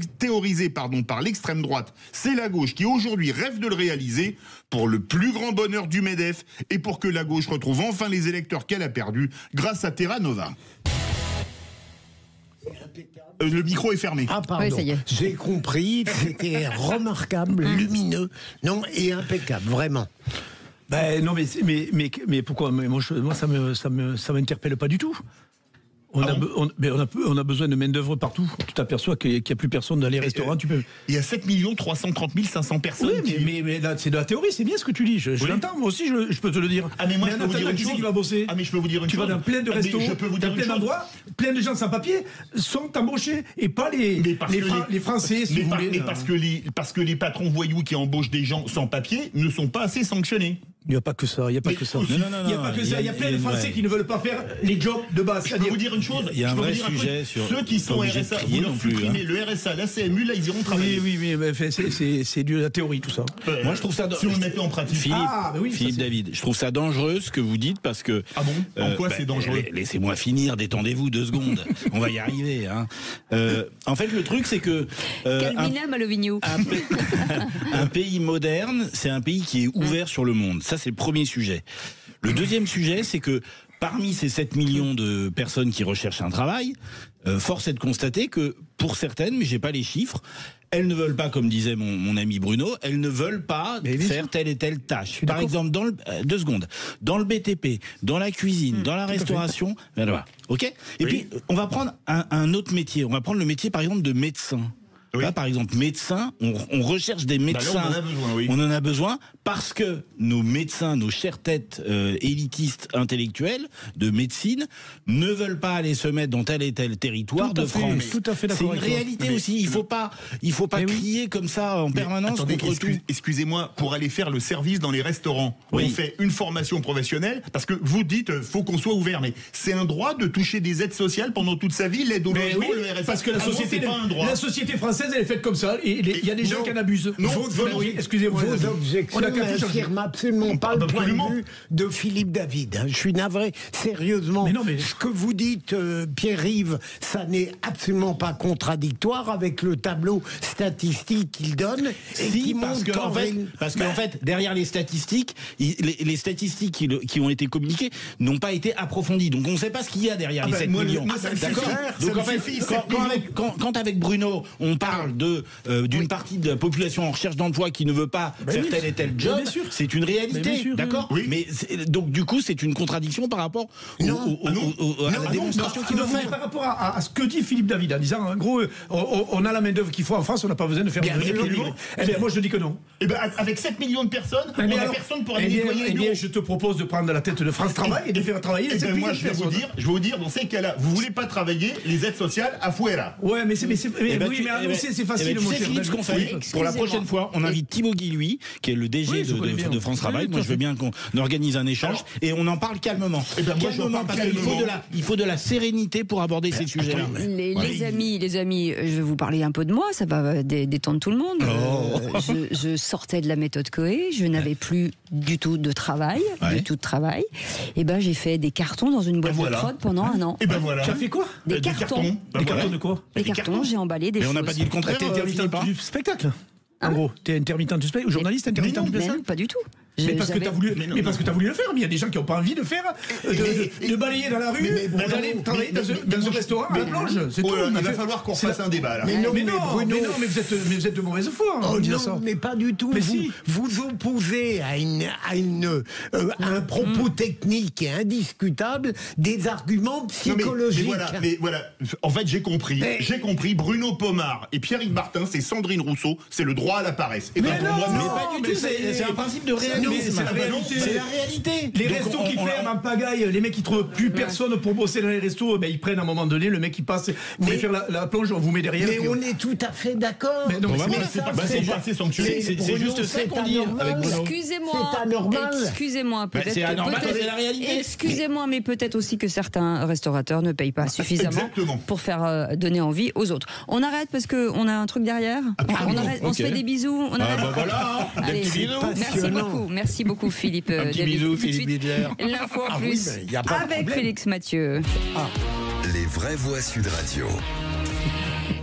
l'extrême droite, c'est la gauche qui aujourd'hui rêve de le réaliser pour le plus grand bonheur du MEDEF et pour que la gauche retrouve enfin les électeurs qu'elle a perdus grâce à Terra Nova. Le micro est fermé. Ah pardon, oui, ça y est. J'ai compris, c'était remarquable, lumineux, non, et impeccable, vraiment. Ben non, mais pourquoi? Moi, ça m'interpelle pas du tout. On a besoin de main-d'œuvre partout. Tu t'aperçois qu'il n'y a plus personne dans les restaurants. Il y a 7 330 500 personnes. Oui, mais là, c'est de la théorie, c'est bien ce que tu dis. Je l'entends, moi aussi, je peux te le dire. Ah, mais moi, je peux vous dire une chose. Qui va bosser. Ah, mais je peux vous dire une chose. Tu vas dans plein de restos, dans plein d'endroits, plein de gens sans papier sont embauchés et pas les Français, si vous voulez. Mais parce que les patrons voyous qui embauchent des gens sans papier ne sont pas assez sanctionnés. Il n'y a pas que ça, il n'y a pas que ça. Il n'y a pas que ça, il y a plein de Français qui ne veulent pas faire les jobs de base. Je peux vous dire une chose. Il y a un vrai sujet sur ceux qui sont RSA, vous leur supprimez le RSA, la CMU, là ils iront travailler. Oui, mais c'est de la théorie tout ça. Moi je trouve ça... Si on le mettait en pratique. Philippe David, je trouve ça dangereux ce que vous dites parce que... Ah bon? En quoi c'est dangereux? Laissez-moi finir, détendez-vous 2 secondes. On va y arriver. En fait le truc c'est que... Calmina Malovigno. Un pays moderne, c'est un pays qui est ouvert sur le monde. Ça c'est le premier sujet. Le deuxième sujet, c'est que parmi ces 7 millions de personnes qui recherchent un travail, force est de constater que pour certaines, mais j'ai pas les chiffres, elles ne veulent pas, comme disait mon ami Bruno, elles ne veulent pas faire telle et telle tâche. Par exemple, dans le BTP, dans la cuisine, dans la restauration, voilà. Ok. Et puis on va prendre un autre métier. On va prendre le métier, par exemple, de médecin. Oui. Là, par exemple, médecins, on recherche des médecins. Là, on en a besoin, oui. On en a besoin parce que nos médecins, nos chères têtes élitistes intellectuels de médecine ne veulent pas aller se mettre dans tel et tel territoire de France. Tout à fait d'accord. C'est une réalité aussi. Il faut pas crier comme ça en permanence contre tout. Excusez-moi, pour aller faire le service dans les restaurants, on fait une formation professionnelle parce que vous dites faut qu'on soit ouvert, mais c'est un droit de toucher des aides sociales pendant toute sa vie, l'aide au logement, le RSA. Parce que la société c'est pas un droit. La société française elle est faite comme ça, et il y a des gens qui en abusent. Excusez-moi. Vos objections n'affirment absolument pas le point de vue de Philippe David. Je suis navré, sérieusement. Ce que vous dites, Pierre-Yves, ça n'est absolument pas contradictoire avec le tableau statistique qu'il donne. Parce qu'en fait, derrière les statistiques, les statistiques qui ont été communiquées n'ont pas été approfondies. Donc on ne sait pas ce qu'il y a derrière les 7 millions. D'accord. Donc en fait, quand avec Bruno, on parle d'une partie de la population en recherche d'emploi qui ne veut pas faire tel et tel job, c'est une réalité, d'accord? Mais donc du coup c'est une contradiction par rapport à la démonstration qu'il veut faire. Par rapport à ce que dit Philippe David en disant en gros on a la main d'œuvre qu'il faut en France, on n'a pas besoin de faire moi je dis que non. Et ben avec 7 millions de personnes, on n'a personne pour aller nettoyer les bureaux. Je te propose de prendre la tête de France Travail et de faire travailler les 7 millions de personnes. Moi je vais vous dire dans ces cas-là, vous voulez pas travailler les aides sociales à fuera. Ouais mais c'est facile, mon cher. Philippe, ce qu'on fait pour la prochaine fois, on invite Thibaut Guillouis, qui est le DG de France Travail. Moi, je veux bien qu'on organise un échange et on en parle calmement. Calmement, parce qu'il faut de la sérénité pour aborder ces sujets-là. Les amis, je vais vous parler un peu de moi, ça va détendre tout le monde. Je sortais de la méthode Coué, je n'avais plus du tout de travail, Et ben j'ai fait des cartons dans une boîte de prod pendant 1 an. Et ben voilà. Tu as fait quoi? Des cartons. Des cartons de quoi? Des cartons, j'ai emballé des choses. Mais on n'a pas dit le contraire. T'es intermittent du spectacle. En gros, t'es intermittent du spectacle, journaliste intermittent du spectacle. Non, pas du tout. Mais parce que t'as voulu le faire, mais il y a des gens qui n'ont pas envie de faire, de balayer dans la rue, d'aller travailler dans un restaurant à la plonge. C'est tout. Il va falloir qu'on fasse un débat là. Mais vous êtes de mauvaise foi. Non, mais pas du tout. Vous opposez à un propos technique et indiscutable des arguments psychologiques. Mais voilà. En fait, j'ai compris. Bruno Pomar et Pierre-Yves Martin, c'est Sandrine Rousseau, c'est le droit à la paresse. Mais pas du tout. C'est un principe de réalité. c'est la réalité. C'est la réalité. Les restos qui ferment en pagaille, les mecs qui trouvent plus personne pour bosser dans les restos, ben ils prennent à un moment donné, le mec qui passe, vous voulez faire la plonge, on vous met derrière. Mais on est tout à fait d'accord. Mais non, c'est juste ça qu'on dit avec Bruno. Excusez-moi. C'est anormal. Excusez-moi, peut-être. C'est anormal, c'est la réalité. Excusez-moi, mais peut-être aussi que certains restaurateurs ne payent pas suffisamment pour faire donner envie aux autres. On arrête parce qu'on a un truc derrière. On se fait des bisous. On arrête. Voilà, allez, des petits bisous. Merci beaucoup Philippe. Un petit bisou, Philippe Bidler. L'info en plus avec Félix Mathieu. Les vraies voix Sud Radio.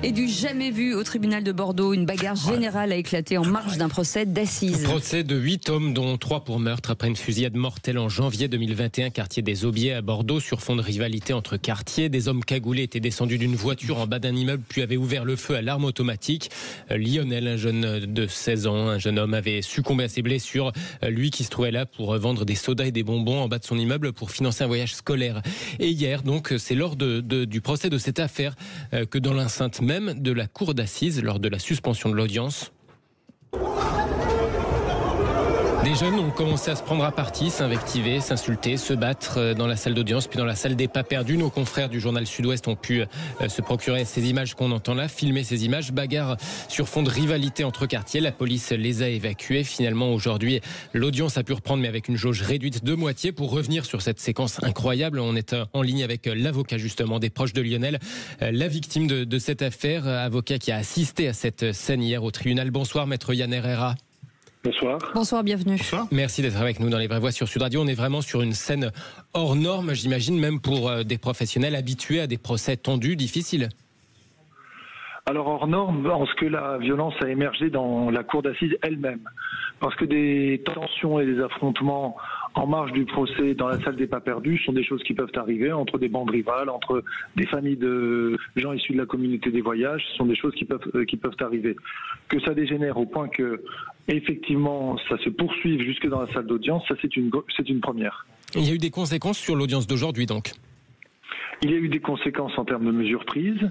Et du jamais vu au tribunal de Bordeaux, une bagarre générale a éclaté en marge d'un procès d'assises. Procès de 8 hommes, dont 3 pour meurtre, après une fusillade mortelle en janvier 2021, quartier des Aubiers à Bordeaux, sur fond de rivalité entre quartiers. Des hommes cagoulés étaient descendus d'une voiture en bas d'un immeuble, puis avaient ouvert le feu à l'arme automatique. Lionel, un jeune de 16 ans, un jeune homme, avait succombé à ses blessures. Lui qui se trouvait là pour vendre des sodas et des bonbons en bas de son immeuble pour financer un voyage scolaire. Et hier, donc, c'est lors du procès de cette affaire que dans l'enceinte même de la cour d'assises, lors de la suspension de l'audience, des jeunes ont commencé à se prendre à partie, s'invectiver, s'insulter, se battre dans la salle d'audience, puis dans la salle des pas perdus. Nos confrères du journal Sud-Ouest ont pu se procurer ces images qu'on entend là, filmer ces images. Bagarre sur fond de rivalité entre quartiers. La police les a évacués. Finalement, aujourd'hui, l'audience a pu reprendre, mais avec une jauge réduite de moitié. Pour revenir sur cette séquence incroyable, on est en ligne avec l'avocat justement des proches de Lionel, la victime de cette affaire, avocat qui a assisté à cette scène hier au tribunal. Bonsoir, maître Yann Herrera. Bonsoir. Bonsoir, bienvenue. Bonsoir. Merci d'être avec nous dans Les Vraies Voix sur Sud Radio. On est vraiment sur une scène hors norme, j'imagine, même pour des professionnels habitués à des procès tendus, difficiles. Alors hors norme, parce que la violence a émergé dans la cour d'assises elle-même. Parce que des tensions et des affrontements en marge du procès dans la salle des pas perdus sont des choses qui peuvent arriver entre des bandes rivales, entre des familles de gens issus de la communauté des voyages. Ce sont des choses qui peuvent arriver. Que ça dégénère au point que, effectivement, ça se poursuive jusque dans la salle d'audience, ça c'est une première. Il y a eu des conséquences sur l'audience d'aujourd'hui donc. Il y a eu des conséquences en termes de mesures prises,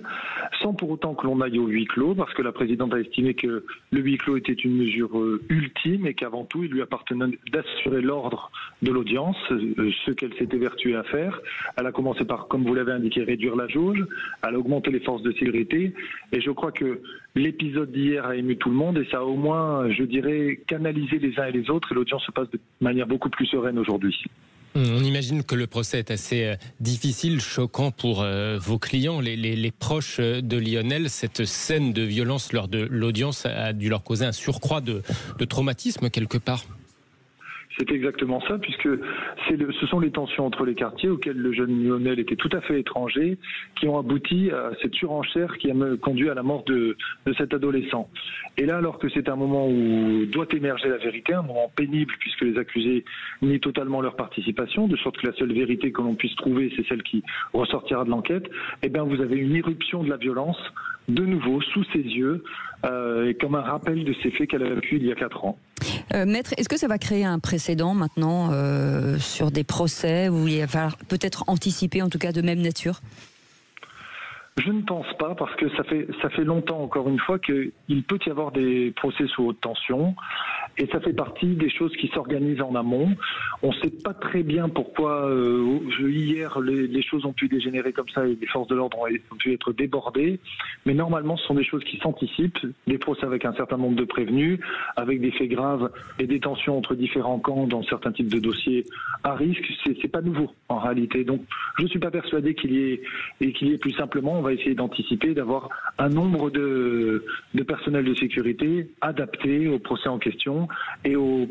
sans pour autant que l'on aille au huis clos, parce que la présidente a estimé que le huis clos était une mesure ultime et qu'avant tout, il lui appartenait d'assurer l'ordre de l'audience, ce qu'elle s'était évertuée à faire. Elle a commencé par, comme vous l'avez indiqué, réduire la jauge, elle a augmenté les forces de sécurité, et je crois que l'épisode d'hier a ému tout le monde, et ça a au moins, je dirais, canalisé les uns et les autres, et l'audience se passe de manière beaucoup plus sereine aujourd'hui. On imagine que le procès est assez difficile, choquant pour vos clients, les proches de Lionel. Cette scène de violence lors de l'audience a dû leur causer un surcroît de traumatisme quelque part. C'est exactement ça, puisque ce sont les tensions entre les quartiers auxquelles le jeune Lionel était tout à fait étranger, qui ont abouti à cette surenchère qui a conduit à la mort de cet adolescent. Et là, alors que c'est un moment où doit émerger la vérité, un moment pénible, puisque les accusés nient totalement leur participation, de sorte que la seule vérité que l'on puisse trouver, c'est celle qui ressortira de l'enquête, eh bien vous avez une irruption de la violence, de nouveau, sous ses yeux, et comme un rappel de ces faits qu'elle a vécu il y a 4 ans. Maître, est-ce que ça va créer un précédent maintenant sur des procès où il va falloir peut-être anticiper, en tout cas de même nature ? Je ne pense pas, parce que ça fait longtemps, encore une fois, qu'il peut y avoir des procès sous haute tension, et ça fait partie des choses qui s'organisent en amont. On ne sait pas très bien pourquoi hier les choses ont pu dégénérer comme ça et les forces de l'ordre ont pu être débordées, mais normalement ce sont des choses qui s'anticipent, des procès avec un certain nombre de prévenus, avec des faits graves et des tensions entre différents camps dans certains types de dossiers à risque. C'est pas nouveau en réalité, donc je ne suis pas persuadé qu'il y ait plus simplement, on va essayer d'anticiper, d'avoir un nombre de personnel de sécurité adapté au procès en question et aux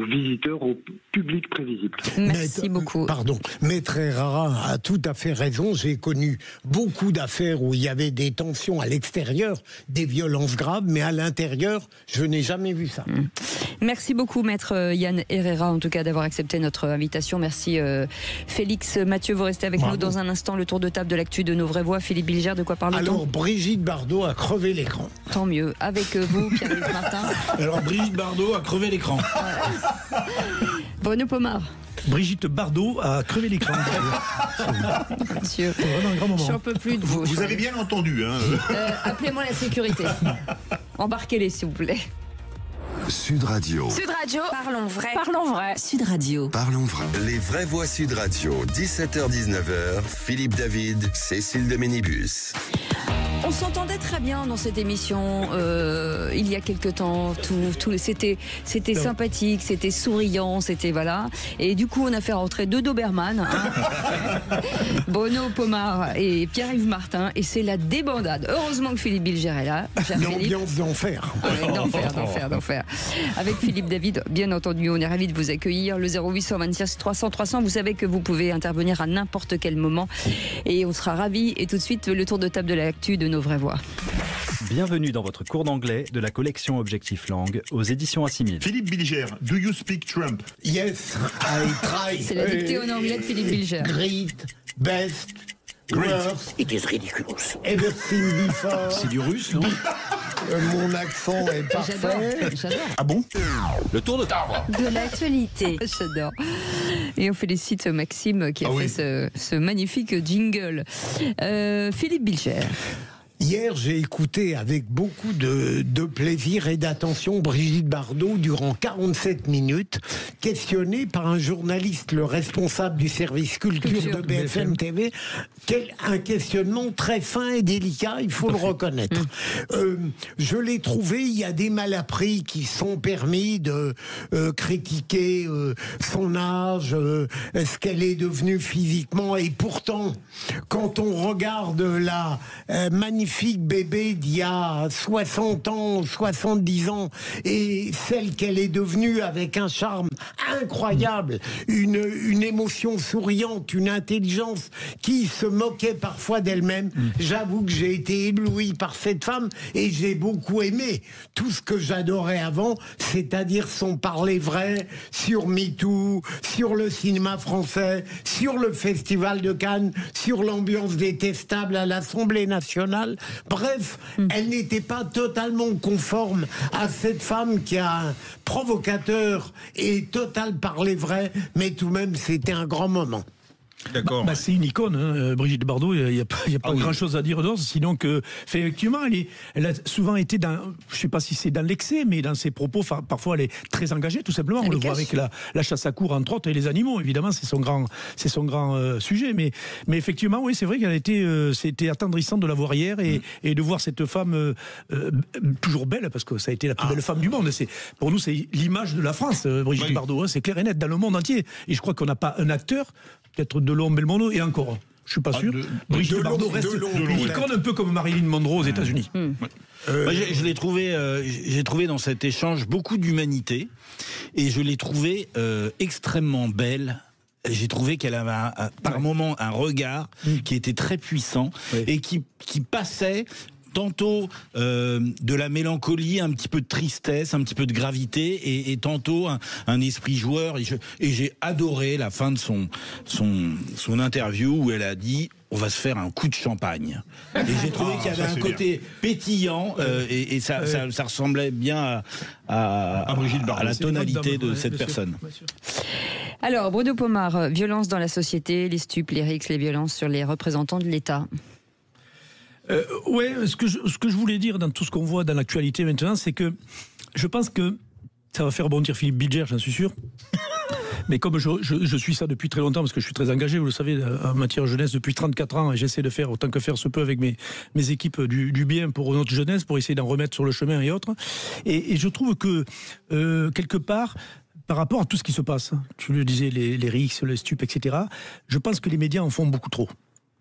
visiteurs, au public prévisible. Merci beaucoup. Pardon, Maître Herrera a tout à fait raison. J'ai connu beaucoup d'affaires où il y avait des tensions à l'extérieur, des violences graves, mais à l'intérieur, je n'ai jamais vu ça. Merci beaucoup, Maître Yann Herrera, en tout cas, d'avoir accepté notre invitation. Merci, Félix Mathieu. Vous restez avec nous dans un instant. Le tour de table de l'actu de nos vraies voix. Philippe Bilger, de quoi parle-t-on ? Alors, Brigitte Bardot a crevé l'écran. Tant mieux. Avec vous, Pierre-Yves Martin. Alors, Brigitte Bardot a crevé l'écran. Bruno Pomar. Brigitte Bardot a crevé l'écran. Monsieur, c'est vraiment un grand moment. J'en peux plus de vous. Vous avez bien entendu. Hein. Appelez-moi la sécurité. Embarquez-les, s'il vous plaît. Sud Radio. Sud Radio, parlons vrai. Parlons vrai. Sud Radio. Parlons vrai. Les vraies voix Sud Radio, 17h-19h, Philippe David, Cécile de Ménibus. On s'entendait très bien dans cette émission il y a quelque temps. C'était sympathique, c'était souriant, c'était voilà. Et du coup, on a fait rentrer deux Doberman, Bruno Pomar et Pierre-Yves Martin, et c'est la débandade. Heureusement que Philippe Bilger est là. L'ambiance d'enfer. D'enfer. Avec Philippe David, bien entendu, on est ravis de vous accueillir. Le 0826 300 300. Vous savez que vous pouvez intervenir à n'importe quel moment, et on sera ravis. Et tout de suite, le tour de table de l'actu de nos vraies voix. Bienvenue dans votre cours d'anglais de la collection Objectif Langue aux éditions Assimil. Philippe Bilger, do you speak Trump? Yes, I try. C'est la dictée en anglais de Philippe Bilger. Great, best, worst. It is ridiculous. Everything before. C'est du russe, non? Mon accent est parfait. J'adore. Ah bon? Le tour de table. De l'actualité. J'adore. Et on félicite Maxime qui a fait ce magnifique jingle. Philippe Bilger. Hier, j'ai écouté avec beaucoup de plaisir et d'attention Brigitte Bardot durant 47 minutes, questionnée par un journaliste, le responsable du service culture de BFM TV. Un questionnement très fin et délicat, il faut le reconnaître. Je l'ai trouvé, il y a des malappris qui sont permis de critiquer son âge, ce qu'elle est devenue physiquement, et pourtant, quand on regarde la magnifique bébé d'il y a 60 ans, 70 ans, et celle qu'elle est devenue avec un charme incroyable, une émotion souriante, une intelligence qui se moquait parfois d'elle-même. J'avoue que j'ai été ébloui par cette femme et j'ai beaucoup aimé tout ce que j'adorais avant, c'est-à-dire son parler vrai sur MeToo, sur le cinéma français, sur le Festival de Cannes, sur l'ambiance détestable à l'Assemblée nationale. Bref, elle n'était pas totalement conforme à cette femme qui a un provocateur et total parler vrai, mais tout de même, c'était un grand moment. D'accord. C'est une icône, hein, Brigitte Bardot. Il n'y a pas grand-chose à dire d'autre, sinon que, effectivement, elle a souvent été dans, je ne sais pas si c'est dans l'excès, mais dans ses propos, parfois elle est très engagée, tout simplement. On le voit avec la chasse à courre, entre autres, et les animaux, évidemment, c'est son grand sujet. Mais effectivement, oui, c'est vrai qu'elle a été, c'était attendrissant de la voir hier et de voir cette femme toujours belle, parce que ça a été la plus belle femme du monde. Pour nous, c'est l'image de la France, Brigitte Bardot. Hein, c'est clair et net, dans le monde entier. Et je crois qu'on n'a pas un acteur, peut-être Delon, Belmondo, et encore, je suis pas sûr. Brigitte Bardot reste une icône un peu comme Marilyn Monroe aux États-Unis. Moi, je l'ai trouvé, j'ai trouvé dans cet échange beaucoup d'humanité, et je l'ai trouvée extrêmement belle. J'ai trouvé qu'elle avait par moments un regard qui était très puissant et qui passait tantôt de la mélancolie, un petit peu de tristesse, un petit peu de gravité, et tantôt un esprit joueur. Et j'ai adoré la fin de son interview où elle a dit: on va se faire un coup de champagne. Et j'ai trouvé qu'il y avait un côté pétillant, et ça ressemblait bien à la tonalité de cette personne. Alors, Bruno Pomar, violence dans la société, les stupes, les rixes, les violences sur les représentants de l'État. Ce que je voulais dire dans tout ce qu'on voit dans l'actualité maintenant, c'est que je pense que ça va faire bondir Philippe Bilger, j'en suis sûr. Mais comme je suis ça depuis très longtemps, parce que je suis très engagé, vous le savez, en matière jeunesse depuis 34 ans, et j'essaie de faire autant que faire se peut avec mes équipes du bien pour notre jeunesse, pour essayer d'en remettre sur le chemin et autres. Et je trouve que, quelque part, par rapport à tout ce qui se passe, tu le disais, les rixes, les stupes, etc., je pense que les médias en font beaucoup trop.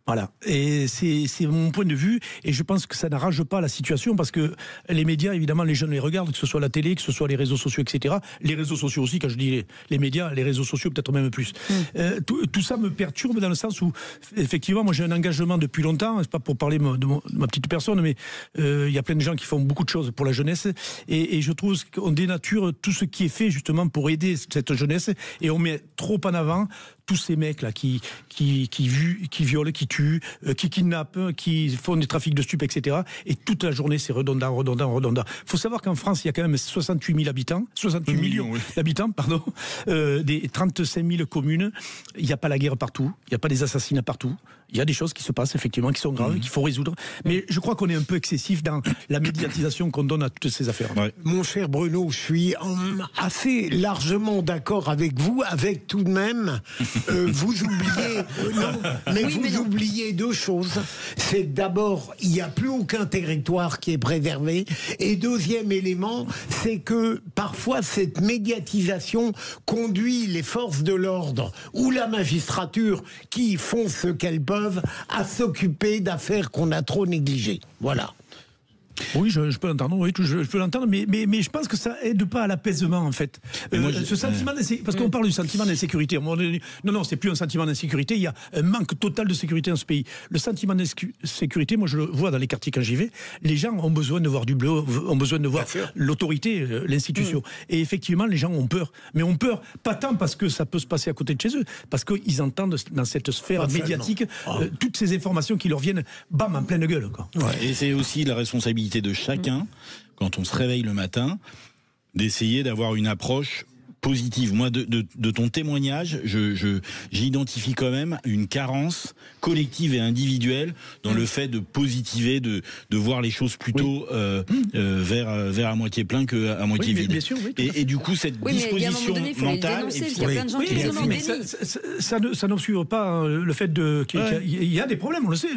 Voilà, et c'est mon point de vue, et je pense que ça n'arrange pas la situation, parce que les médias, évidemment, les jeunes les regardent, que ce soit la télé, que ce soit les réseaux sociaux, etc. Les réseaux sociaux aussi, quand je dis les médias, les réseaux sociaux peut-être même plus. Tout ça me perturbe dans le sens où, effectivement, moi j'ai un engagement depuis longtemps, c'est pas pour parler de ma petite personne, mais il y a plein de gens qui font beaucoup de choses pour la jeunesse, et je trouve qu'on dénature tout ce qui est fait justement pour aider cette jeunesse, et on met trop en avant tous ces mecs-là qui violent, qui tuent, qui kidnappent, qui font des trafics de stupes, etc. Et toute la journée, c'est redondant. Il faut savoir qu'en France, il y a quand même 68 000 habitants, 68 millions d'habitants, pardon, des 35 000 communes. Il n'y a pas la guerre partout, il n'y a pas des assassinats partout. Il y a des choses qui se passent, effectivement, qui sont graves, qu'il faut résoudre. Mais je crois qu'on est un peu excessif dans la médiatisation qu'on donne à toutes ces affaires. Mon cher Bruno, je suis assez largement d'accord avec vous, avec tout de même, vous oubliez, oubliez deux choses. C'est d'abord, il n'y a plus aucun territoire qui est préservé. Et deuxième élément, c'est que parfois cette médiatisation conduit les forces de l'ordre ou la magistrature qui font ce qu'elles peuvent à s'occuper d'affaires qu'on a trop négligées. Voilà. Oui, je peux l'entendre, je peux l'entendre, mais je pense que ça aide pas à l'apaisement, en fait. Ce sentiment parce qu'on parle du sentiment d'insécurité. Non, c'est plus un sentiment d'insécurité, il y a un manque total de sécurité dans ce pays. Le sentiment d'insécurité, moi je le vois dans les quartiers quand j'y vais, les gens ont besoin de voir du bleu, ont besoin de voir l'autorité, l'institution. Et effectivement, les gens ont peur. Mais ont peur, pas tant parce que ça peut se passer à côté de chez eux, parce qu'ils entendent dans cette sphère médiatique toutes ces informations qui leur viennent, bam, en pleine gueule. Quoi. Et c'est aussi la responsabilité de chacun, quand on se réveille le matin, d'essayer d'avoir une approche positive. Moi, de ton témoignage, j'identifie quand même une carence collective et individuelle dans le fait de positiver, de voir les choses plutôt vers à moitié plein qu'à moitié vide. Bien sûr, et du coup, cette disposition mentale... Il y a plein de gens qui les ont dénis. Ça n'obscure pas le fait qu'il y a des problèmes, on le sait.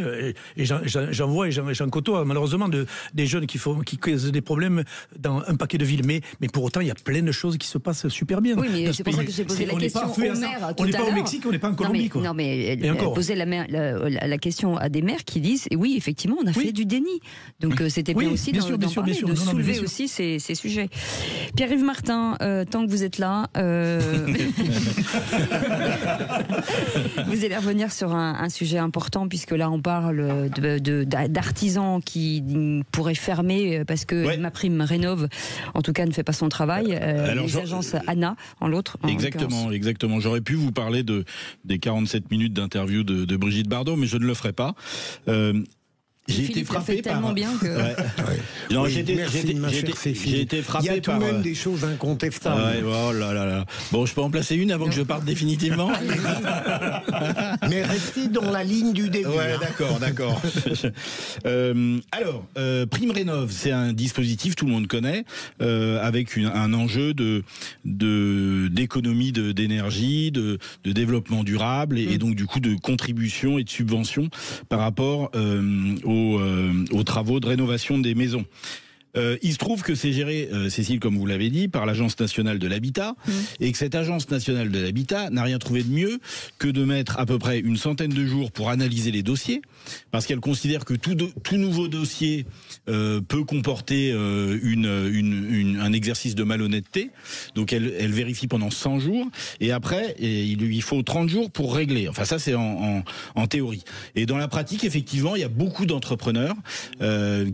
Et j'en vois et j'en côtoie malheureusement des jeunes qui causent des problèmes dans un paquet de villes. Mais pour autant, il y a plein de choses qui se passent super bien. Oui, mais c'est pour ça que j'ai posé la question au maire tout à l'heure. On n'est pas au Mexique, on n'est pas en Colombie. Non, mais elle posait la question à des maires qui disent, et oui, effectivement, on a fait du déni. Donc c'était bien aussi d'en parler, de soulever aussi ces sujets. Pierre-Yves Martin, tant que vous êtes là, vous allez revenir sur un sujet important, puisque là on parle d'artisans qui pourraient fermer parce que MaPrimeRénov', en tout cas, ne fait pas son travail. Les agences ANA, en l'autre. Exactement. J'aurais pu vous parler des 47 minutes d'interview de Brigitte Bardot, mais je ne le ferai pas. J'ai été frappé tellement bien que... Non, j'ai été frappé par... Il y a tout de même des choses incontestables. Oh là là. Bon, je peux en placer une avant que je parte définitivement. Mais restez dans la ligne du début. D'accord. Alors, PrimeRénov', c'est un dispositif, tout le monde connaît, avec un enjeu d'économie d'énergie, de développement durable, et donc du coup de contribution et de subvention par rapport aux travaux de rénovation des maisons. Il se trouve que c'est géré, Cécile, comme vous l'avez dit, par l'Agence nationale de l'habitat, et que cette Agence nationale de l'habitat n'a rien trouvé de mieux que de mettre à peu près une centaine de jours pour analyser les dossiers, parce qu'elle considère que tout nouveau dossier peut comporter un exercice de malhonnêteté. Donc elle vérifie pendant 100 jours, et après il lui faut 30 jours pour régler. Enfin ça c'est en théorie. Et dans la pratique, effectivement, il y a beaucoup d'entrepreneurs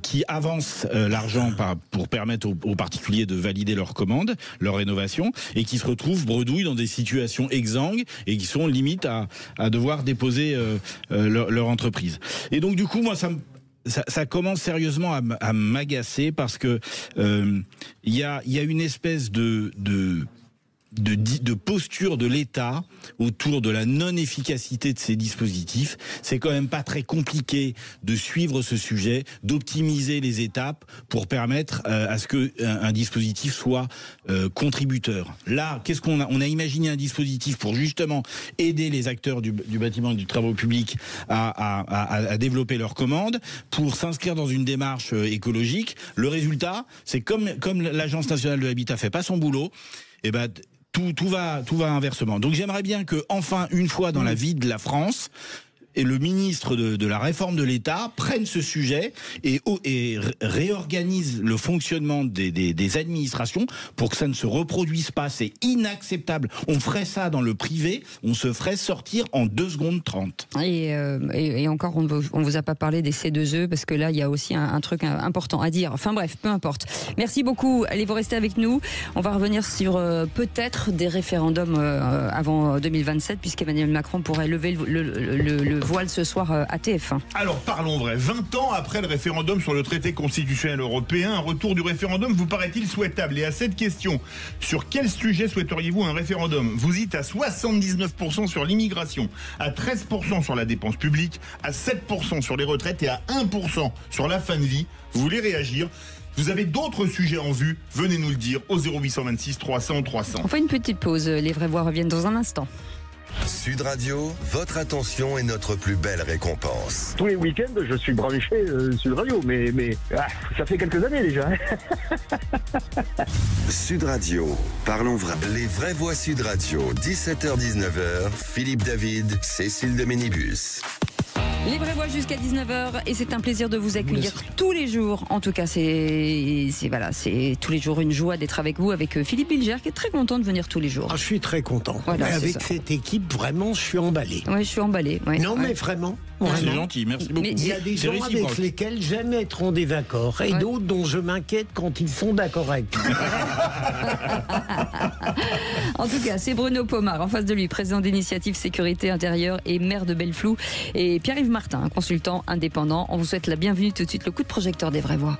qui avancent l'argent pour permettre aux particuliers de valider leurs commandes, leur rénovation, et qui se retrouvent bredouilles dans des situations exsangues et qui sont limite à devoir déposer leur entreprise. Et donc du coup, moi, ça commence sérieusement à m'agacer, parce que il y a une espèce de posture de l'État autour de la non-efficacité de ces dispositifs. C'est quand même pas très compliqué de suivre ce sujet, d'optimiser les étapes pour permettre à ce que un dispositif soit contributeur. Là, qu'est-ce qu'on a ? On a imaginé un dispositif pour justement aider les acteurs du bâtiment et du travaux publics à développer leurs commandes, pour s'inscrire dans une démarche écologique. Le résultat, c'est comme l'Agence nationale de l'habitat fait pas son boulot, et ben tout va inversement. Donc j'aimerais bien que, enfin, une fois dans la vie de la France, et le ministre de la réforme de l'État prenne ce sujet et réorganise le fonctionnement des administrations pour que ça ne se reproduise pas. C'est inacceptable. On ferait ça dans le privé, on se ferait sortir en 2 secondes 30. Et encore, on ne vous a pas parlé des C2E, parce que là, il y a aussi un truc important à dire. Enfin bref, peu importe. Merci beaucoup. Allez, vous restez avec nous. On va revenir sur peut-être des référendums avant 2027, puisqu'Emmanuel Macron pourrait lever le voile ce soir à TF1. Alors parlons vrai. 20 ans après le référendum sur le traité constitutionnel européen, un retour du référendum vous paraît-il souhaitable? Et à cette question, sur quel sujet souhaiteriez-vous un référendum? Vous êtes à 79% sur l'immigration, à 13% sur la dépense publique, à 7% sur les retraites et à 1% sur la fin de vie. Vous voulez réagir? Vous avez d'autres sujets en vue? Venez nous le dire au 0826 300 300. On fait une petite pause. Les vraies voix reviennent dans un instant. Sud Radio, votre attention est notre plus belle récompense. Tous les week-ends, je suis branché Sud Radio, mais ça fait quelques années déjà. Sud Radio, parlons vrai. Les vraies voix Sud Radio, 17h-19h, Philippe David, Cécile de Ménibus. Les vraies voix jusqu'à 19h, et c'est un plaisir de vous accueillir tous les jours. En tout cas, c'est tous les jours une joie d'être avec vous, avec Philippe Bilger, qui est très content de venir tous les jours. Ah, je suis très content. Voilà, avec cette équipe, vraiment, je suis emballé. Oui, je suis emballé. Ouais, non, mais vraiment. C'est gentil, merci beaucoup. Il y a des gens avec lesquels j'aime être en désaccord, et d'autres dont je m'inquiète quand ils sont d'accord avec moi. En tout cas, c'est Bruno Pomar, en face de lui, président d'Initiative Sécurité Intérieure et maire de Belleflou, et Pierre-Yves Martin, consultant indépendant. On vous souhaite la bienvenue. Tout de suite, le coup de projecteur des vraies voix.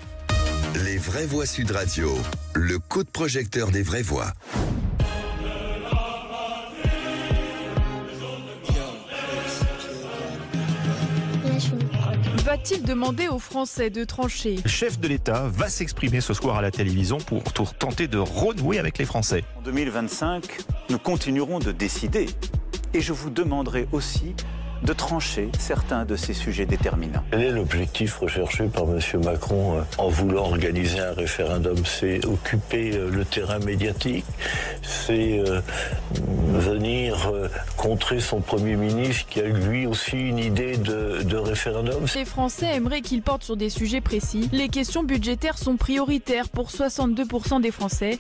Les vraies voix Sud Radio, le coup de projecteur des vraies voix. Va-t-il demander aux Français de trancher? Le chef de l'État va s'exprimer ce soir à la télévision pour tenter de renouer avec les Français. En 2025, nous continuerons de décider et je vous demanderai aussi de trancher certains de ces sujets déterminants. Quel est l'objectif recherché par M. Macron en voulant organiser un référendum? C'est occuper le terrain médiatique, c'est venir contrer son Premier ministre qui a lui aussi une idée de référendum. Les Français aimeraient qu'il porte sur des sujets précis. Les questions budgétaires sont prioritaires pour 62% des Français.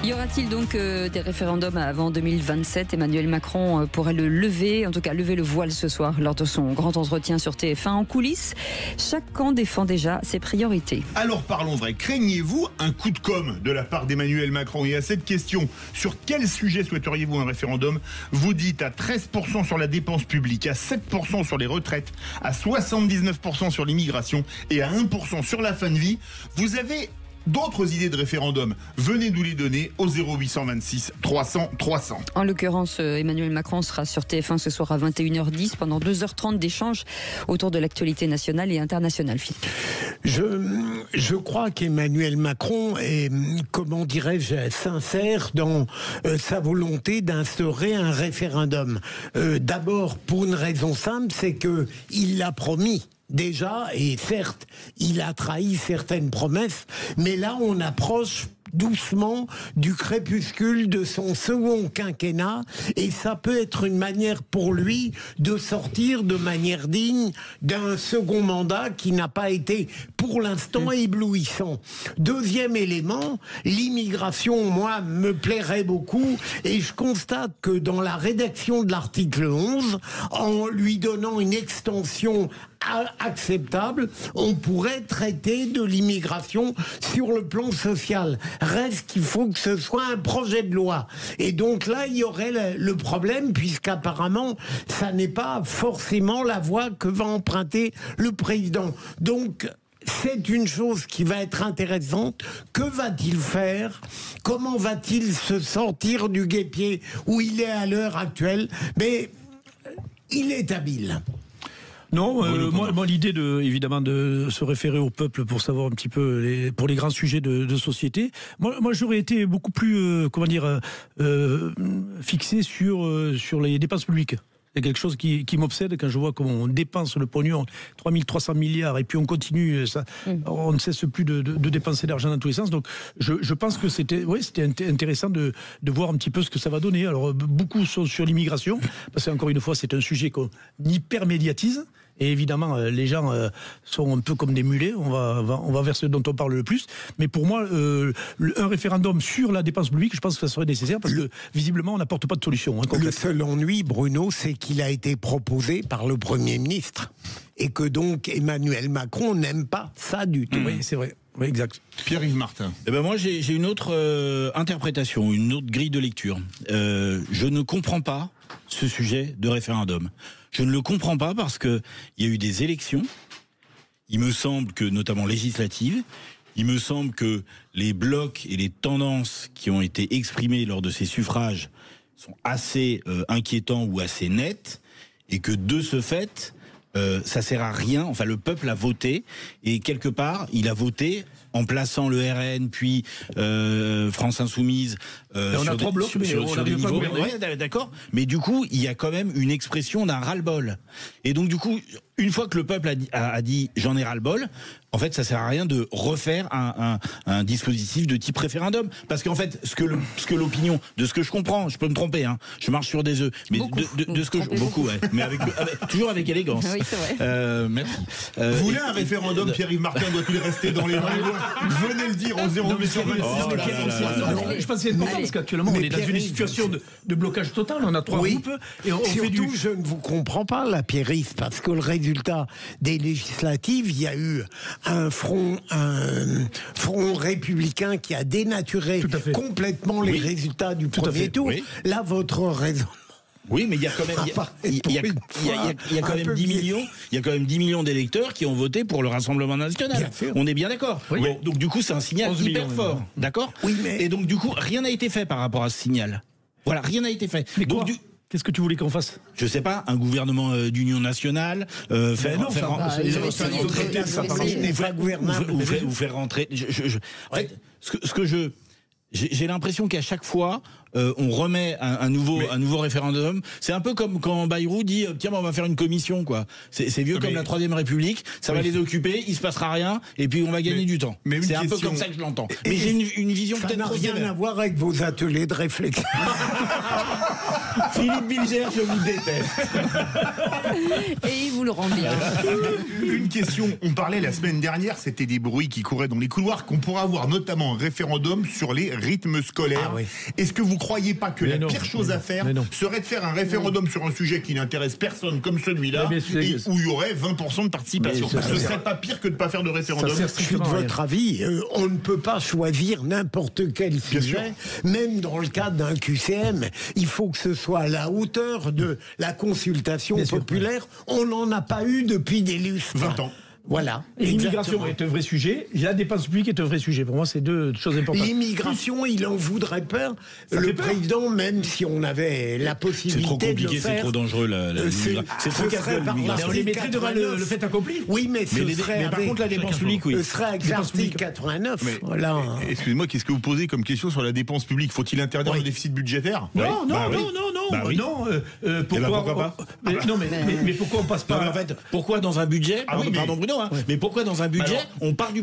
Y aura-t-il donc des référendums avant 2027? Emmanuel Macron pourrait le lever, en tout cas lever le voile ce soir lors de son grand entretien sur TF1. En coulisses, chaque camp défend déjà ses priorités. Alors parlons vrai, craignez-vous un coup de com' de la part d'Emmanuel Macron? Et à cette question, sur quel sujet souhaiteriez-vous un référendum? Vous dites à 13% sur la dépense publique, à 7% sur les retraites, à 79% sur l'immigration et à 1% sur la fin de vie. Vous avez d'autres idées de référendum? Venez nous les donner au 0826 300 300. En l'occurrence, Emmanuel Macron sera sur TF1 ce soir à 21h10 pendant 2h30 d'échanges autour de l'actualité nationale et internationale. Je crois qu'Emmanuel Macron est, comment dirais-je, sincère dans sa volonté d'instaurer un référendum. D'abord, pour une raison simple, c'est qu'il l'a promis. Déjà, et certes, il a trahi certaines promesses, mais là, on approche doucement du crépuscule de son second quinquennat, et ça peut être une manière pour lui de sortir de manière digne d'un second mandat qui n'a pas été pour l'instant éblouissant. Deuxième élément, l'immigration, moi, me plairait beaucoup, et je constate que dans la rédaction de l'article 11, en lui donnant une extension acceptable, on pourrait traiter de l'immigration sur le plan social. Reste qu'il faut que ce soit un projet de loi. Et donc là, il y aurait le problème, puisqu'apparemment, ça n'est pas forcément la voie que va emprunter le président. Donc, c'est une chose qui va être intéressante. Que va-t-il faire? Comment va-t-il se sortir du guêpier où il est à l'heure actuelle? Mais il est habile. Non, moi l'idée évidemment de se référer au peuple pour savoir un petit peu pour les grands sujets de société. Moi j'aurais été beaucoup plus fixé sur les dépenses publiques. C'est quelque chose qui m'obsède quand je vois comment on dépense le pognon, 3300 milliards, et puis on continue, on ne cesse plus de dépenser d'argent dans tous les sens. Donc je pense que c'était intéressant de voir un petit peu ce que ça va donner. Alors beaucoup sont sur l'immigration, parce qu'encore une fois, c'est un sujet qu'on hyper médiatise. Et évidemment, les gens sont un peu comme des mulets, on va vers ce dont on parle le plus. Mais pour moi, un référendum sur la dépense publique, je pense que ça serait nécessaire, parce que visiblement, on n'apporte pas de solution. Le seul ennui, Bruno, c'est qu'il a été proposé par le Premier ministre. Et que donc Emmanuel Macron n'aime pas ça du tout. Oui, c'est vrai. Oui, exact. Pierre-Yves Martin. Eh ben moi, j'ai une autre interprétation, une autre grille de lecture. Je ne comprends pas ce sujet de référendum. Je ne le comprends pas parce que il y a eu des élections. Il me semble que, notamment législatives, il me semble que les blocs et les tendances qui ont été exprimées lors de ces suffrages sont assez inquiétants ou assez nets, et que de ce fait, ça sert à rien. Enfin, le peuple a voté, et quelque part, il a voté en plaçant le RN, puis France Insoumise on a trois blocs, sur des niveaux. Ouais, d'accord. Mais du coup, il y a quand même une expression d'un ras-le-bol. Et donc, du coup, une fois que le peuple a dit j'en ai ras-le-bol, en fait, ça sert à rien de refaire un dispositif de type référendum. Parce qu'en fait, ce que l'opinion, de ce que je comprends, je peux me tromper, hein, je marche sur des œufs, mais de ce que beaucoup, ouais, mais toujours avec élégance. Oui, c'est vrai. Merci. Vous voulez un référendum, Pierre-Yves Martin, doit-il rester dans les lois? Venez le dire au 0826. Je pense que c'est important, parce qu'actuellement, on est dans une situation de blocage total. On a trois groupes. Et on surtout, je ne vous comprends pas, la Pierre-Yves, parce que le résultat des législatives, il y a eu un front républicain qui a dénaturé complètement les résultats du premier tour. Oui. Là, votre raison. Oui, mais il y a quand même 10 millions. Il y a quand même 10 millions d'électeurs qui ont voté pour le Rassemblement national. On est bien d'accord. Oui. Bon, donc du coup, c'est un signal hyper fort, d'accord. Oui, mais... Et donc du coup, rien n'a été fait par rapport à ce signal. Voilà, rien n'a été fait. Mais donc qu'est-ce que tu voulais qu'on fasse? Je sais pas, un gouvernement d'union nationale, faire rentrer. En fait, ce que j'ai l'impression qu'à chaque fois, on remet un nouveau référendum. C'est un peu comme quand Bayrou dit tiens, on va faire une commission, quoi. C'est vieux comme la Troisième République. Ça va les occuper, il se passera rien, et puis on va gagner du temps. C'est un peu comme ça que je l'entends. Mais j'ai une vision peut-être trop sévère. Ça n'a rien à voir avec vos ateliers de réflexion. Philippe Bilger, je vous déteste. Et il vous le rend bien. Une question. On parlait la semaine dernière, c'était des bruits qui couraient dans les couloirs, qu'on pourra avoir notamment un référendum sur les rythmes scolaires. Est-ce que vous croyez pas que pire chose à faire serait de faire un référendum sur un sujet qui n'intéresse personne comme celui-là, et où il y aurait 20% de participation? Ce serait pas pire que de ne pas faire de référendum? Je suis de votre avis. On ne peut pas choisir n'importe quel sujet, même dans le cadre d'un QCM. Il faut que ce soit à la hauteur de la consultation populaire. On n'en a pas eu depuis des lustres. 20 ans. Voilà. L'immigration est un vrai sujet, la dépense publique est un vrai sujet. Pour moi, c'est deux choses importantes. L'immigration, il en voudrait peur. Le président, même si on avait la possibilité de le faire... C'est trop compliqué, c'est trop dangereux, c'est trop casse-gueule, l'immigration. On les mettrait devant le fait accompli. Oui, mais par contre, la dépense publique, oui. Ce serait avec l'article 89. Voilà. Excusez-moi, qu'est-ce que vous posez comme question sur la dépense publique? Faut-il interdire le déficit budgétaire? Non. Pourquoi pas? Non, mais pourquoi on passe pas? En fait, pourquoi dans un budget, pardon Bruno, mais pourquoi dans un budget on part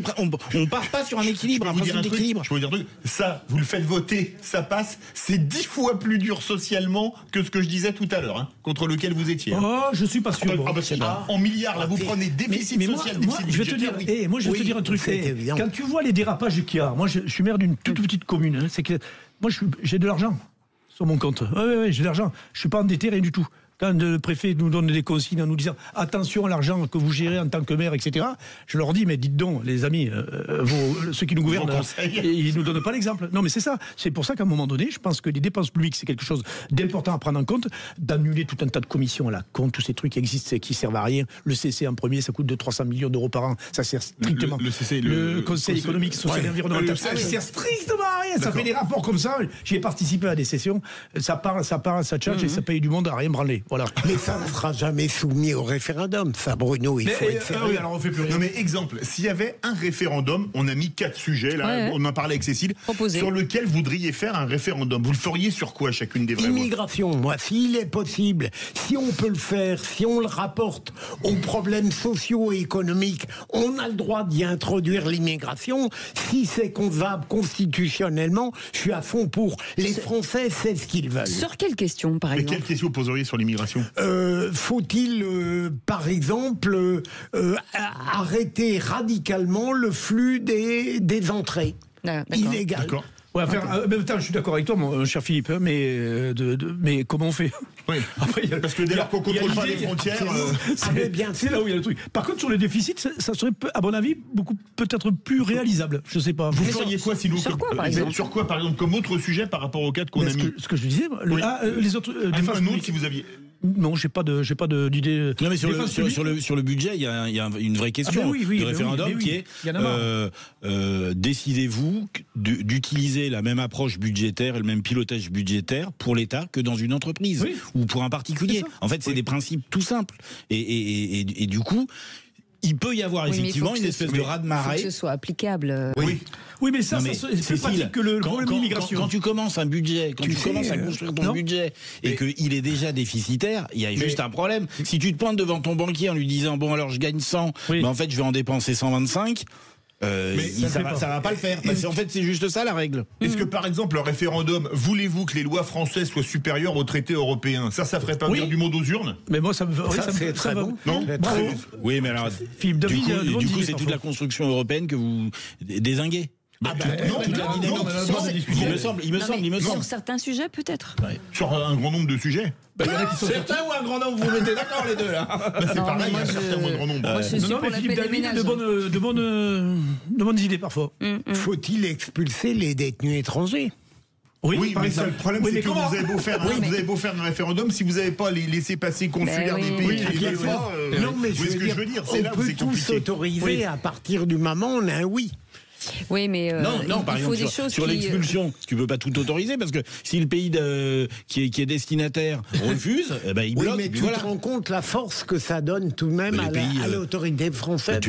pas sur un équilibre, un principe d'équilibre? Je peux vous dire un truc, ça, vous le faites voter, ça passe, c'est 10 fois plus dur socialement que ce que je disais tout à l'heure, contre lequel vous étiez. Oh, je suis pas sûr. En milliards, là, vous prenez déficit social, déficit budgétaire. Moi, je vais te dire un truc. Quand tu vois les dérapages qu'il y a, moi, je suis maire d'une toute petite commune, c'est que moi, j'ai de l'argent sur mon compte. Oui, j'ai de l'argent. Je suis pas endetté, rien du tout. Quand le préfet nous donne des consignes en nous disant attention à l'argent que vous gérez en tant que maire, etc., je leur dis mais dites donc, les amis, ceux qui nous gouvernent, ils nous donnent pas l'exemple. Non, mais c'est ça. C'est pour ça qu'à un moment donné, je pense que les dépenses publiques, c'est quelque chose d'important à prendre en compte, d'annuler tout un tas de commissions à la con, tous ces trucs qui existent et qui servent à rien. Le CC en premier, ça coûte de 300 millions d'euros par an. Ça sert strictement. Le Conseil économique, social et environnemental. Ça sert strictement à rien. Ça fait des rapports comme ça. J'y ai participé à des sessions. Ça part, ça charge et ça paye du monde à rien branler. Voilà. Mais ça ne sera jamais soumis au référendum, ça, Bruno. Il faut être sérieux. Oui, alors on fait plus rien. Non mais exemple, s'il y avait un référendum, on a mis 4 sujets, là, on en parlait avec Cécile, sur lequel vous voudriez faire un référendum. Vous le feriez sur quoi, chacune des vraies voix? Immigration, moi, s'il est possible, si on peut le faire, si on le rapporte aux problèmes sociaux et économiques, on a le droit d'y introduire l'immigration. Si c'est concevable constitutionnellement, je suis à fond pour. Les Français, c'est ce qu'ils veulent. Sur quelle question, par exemple? Mais quelle question vous poseriez sur l'immigration? Faut-il, par exemple, arrêter radicalement le flux des entrées illégales? D'accord. Ouais, je suis d'accord avec toi, mon cher Philippe, mais comment on fait? Oui. Après, parce que dès lors qu'on ne contrôle pas les frontières, c'est là où il y a le truc. Par contre, sur les déficits, ça serait, à mon avis, peut-être plus réalisable. Je sais pas. Vous feriez quoi sinon? Sur quoi, par exemple? Sur quoi, par exemple, comme autre sujet par rapport aux 4 qu'on a mis? Ce que je disais, les autres défenses publiques, si vous aviez. Non, j'ai pas d'idée. Non, mais sur le budget, il y a une vraie question du référendum qui est décidez-vous d'utiliser la même approche budgétaire et le même pilotage budgétaire pour l'État que dans une entreprise ou pour un particulier. En fait, c'est des principes tout simples. Et du coup, il peut y avoir effectivement une espèce de raz-de-marée. Il faut que ce soit applicable. Oui, mais ça c'est plus pratique que le problème d'immigration. Quand tu commences un budget, quand tu commences à construire ton budget et qu'il est déjà déficitaire, il y a juste un problème. Si tu te pointes devant ton banquier en lui disant bon alors je gagne 100, mais en fait je vais en dépenser 125. Ça va pas le faire. En fait, c'est juste ça la règle. Est-ce que par exemple, le référendum, voulez-vous que les lois françaises soient supérieures aux traités européens? Ça ferait pas venir du monde aux urnes? Mais moi, ça me fait très bon. Non. Oui, mais alors, Philippe David, du coup, c'est toute la construction européenne que vous dézinguez. Non, il me semble. Sur certains sujets, peut-être. Sur un grand nombre de sujets. Certains ou un grand nombre, vous mettez d'accord les deux là? C'est pareil, un certain ou un grand nombre. Moi, je suis pour la paix des ménages. De bonnes idées parfois. Faut-il expulser les détenus étrangers? Oui, mais ça, le problème, c'est que vous avez beau faire un référendum, si vous n'avez pas les laissés-passer consulaires des pays qui les veulent pas, non, mais je veux dire, c'est là où c'est compliqué. On peut tous s'autoriser à partir du moment où on a un oui. Oui, mais non, par exemple, sur l'expulsion, tu peux pas tout autoriser parce que si le pays qui est destinataire refuse, il bloque. Mais tu te rends compte la force que ça donne tout de même à l'autorité française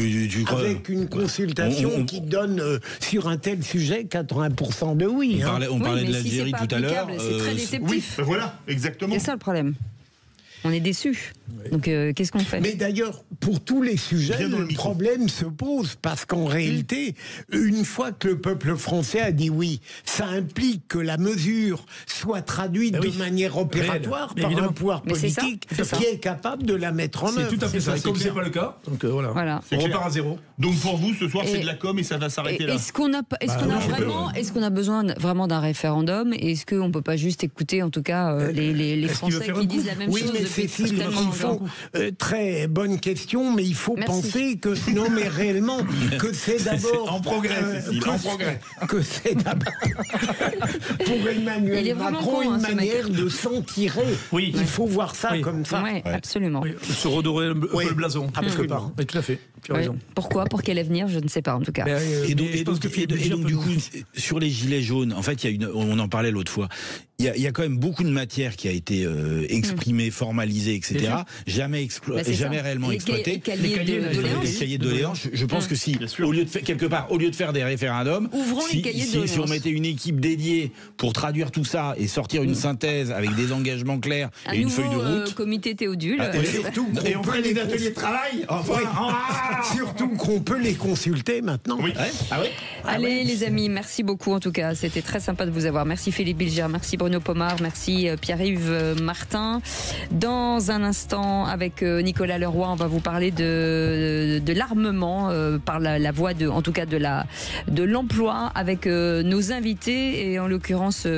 avec une consultation qui donne sur un tel sujet 80% de oui. On parlait de l'Algérie tout à l'heure. C'est très déceptif. Oui, voilà, exactement. C'est ça le problème. On est déçus. Donc, qu'est-ce qu'on fait? Mais d'ailleurs, pour tous les sujets, le problème se pose parce qu'en réalité, une fois que le peuple français a dit oui, ça implique que la mesure soit traduite de manière opératoire par un pouvoir politique qui est capable de la mettre en œuvre. C'est tout à fait ça. Comme c'est pas le cas, donc voilà. On repart à zéro. Donc pour vous, ce soir, c'est de la com et ça va s'arrêter là. Est-ce qu'on a besoin vraiment d'un référendum? Est-ce qu'on peut pas juste écouter, en tout cas, les Français qui disent la même chose? Cécile, il faut très bonne question, mais il faut penser que non, mais réellement que c'est d'abord en progrès, Cécile, en progrès, que c'est d'abord pour Emmanuel Macron une manière de s'en tirer. Oui, il faut voir ça comme ça. Oui, absolument. Se redorer un peu le blason, quelque part. Oui, tout à fait. Tu as raison. Pourquoi? Pour quel avenir? Je ne sais pas en tout cas. Et donc du coup, sur les gilets jaunes, en fait, on en parlait l'autre fois. Il y a quand même beaucoup de matière qui a été exprimée, formalisée, etc. Jamais réellement exploitée. Les cahiers de doléances. Je pense que si, au lieu de faire des référendums, si on mettait une équipe dédiée pour traduire tout ça et sortir une synthèse avec des engagements clairs et une feuille de route. Comité Théodule. Et on ferait des ateliers de travail. Surtout qu'on peut les consulter maintenant. Oui. Allez les amis, merci beaucoup en tout cas. C'était très sympa de vous avoir. Merci Philippe Bilger, merci Bruno Pomar, merci Pierre-Yves Martin. Dans un instant, avec Nicolas Leroy, on va vous parler de l'armement par la voie en tout cas de l'emploi avec nos invités et en l'occurrence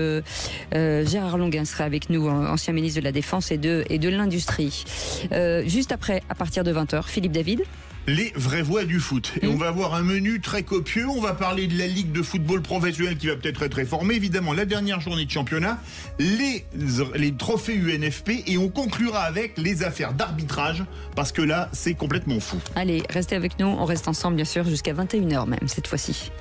Gérard Longuin sera avec nous, ancien ministre de la Défense et de l'Industrie. Juste après, à partir de 20h, Philippe David. Les vraies voix du foot. Et on va avoir un menu très copieux. On va parler de la Ligue de football professionnel qui va peut-être être réformée. Évidemment, la dernière journée de championnat, les trophées UNFP et on conclura avec les affaires d'arbitrage parce que là, c'est complètement fou. Allez, restez avec nous. On reste ensemble, bien sûr, jusqu'à 21h même cette fois-ci.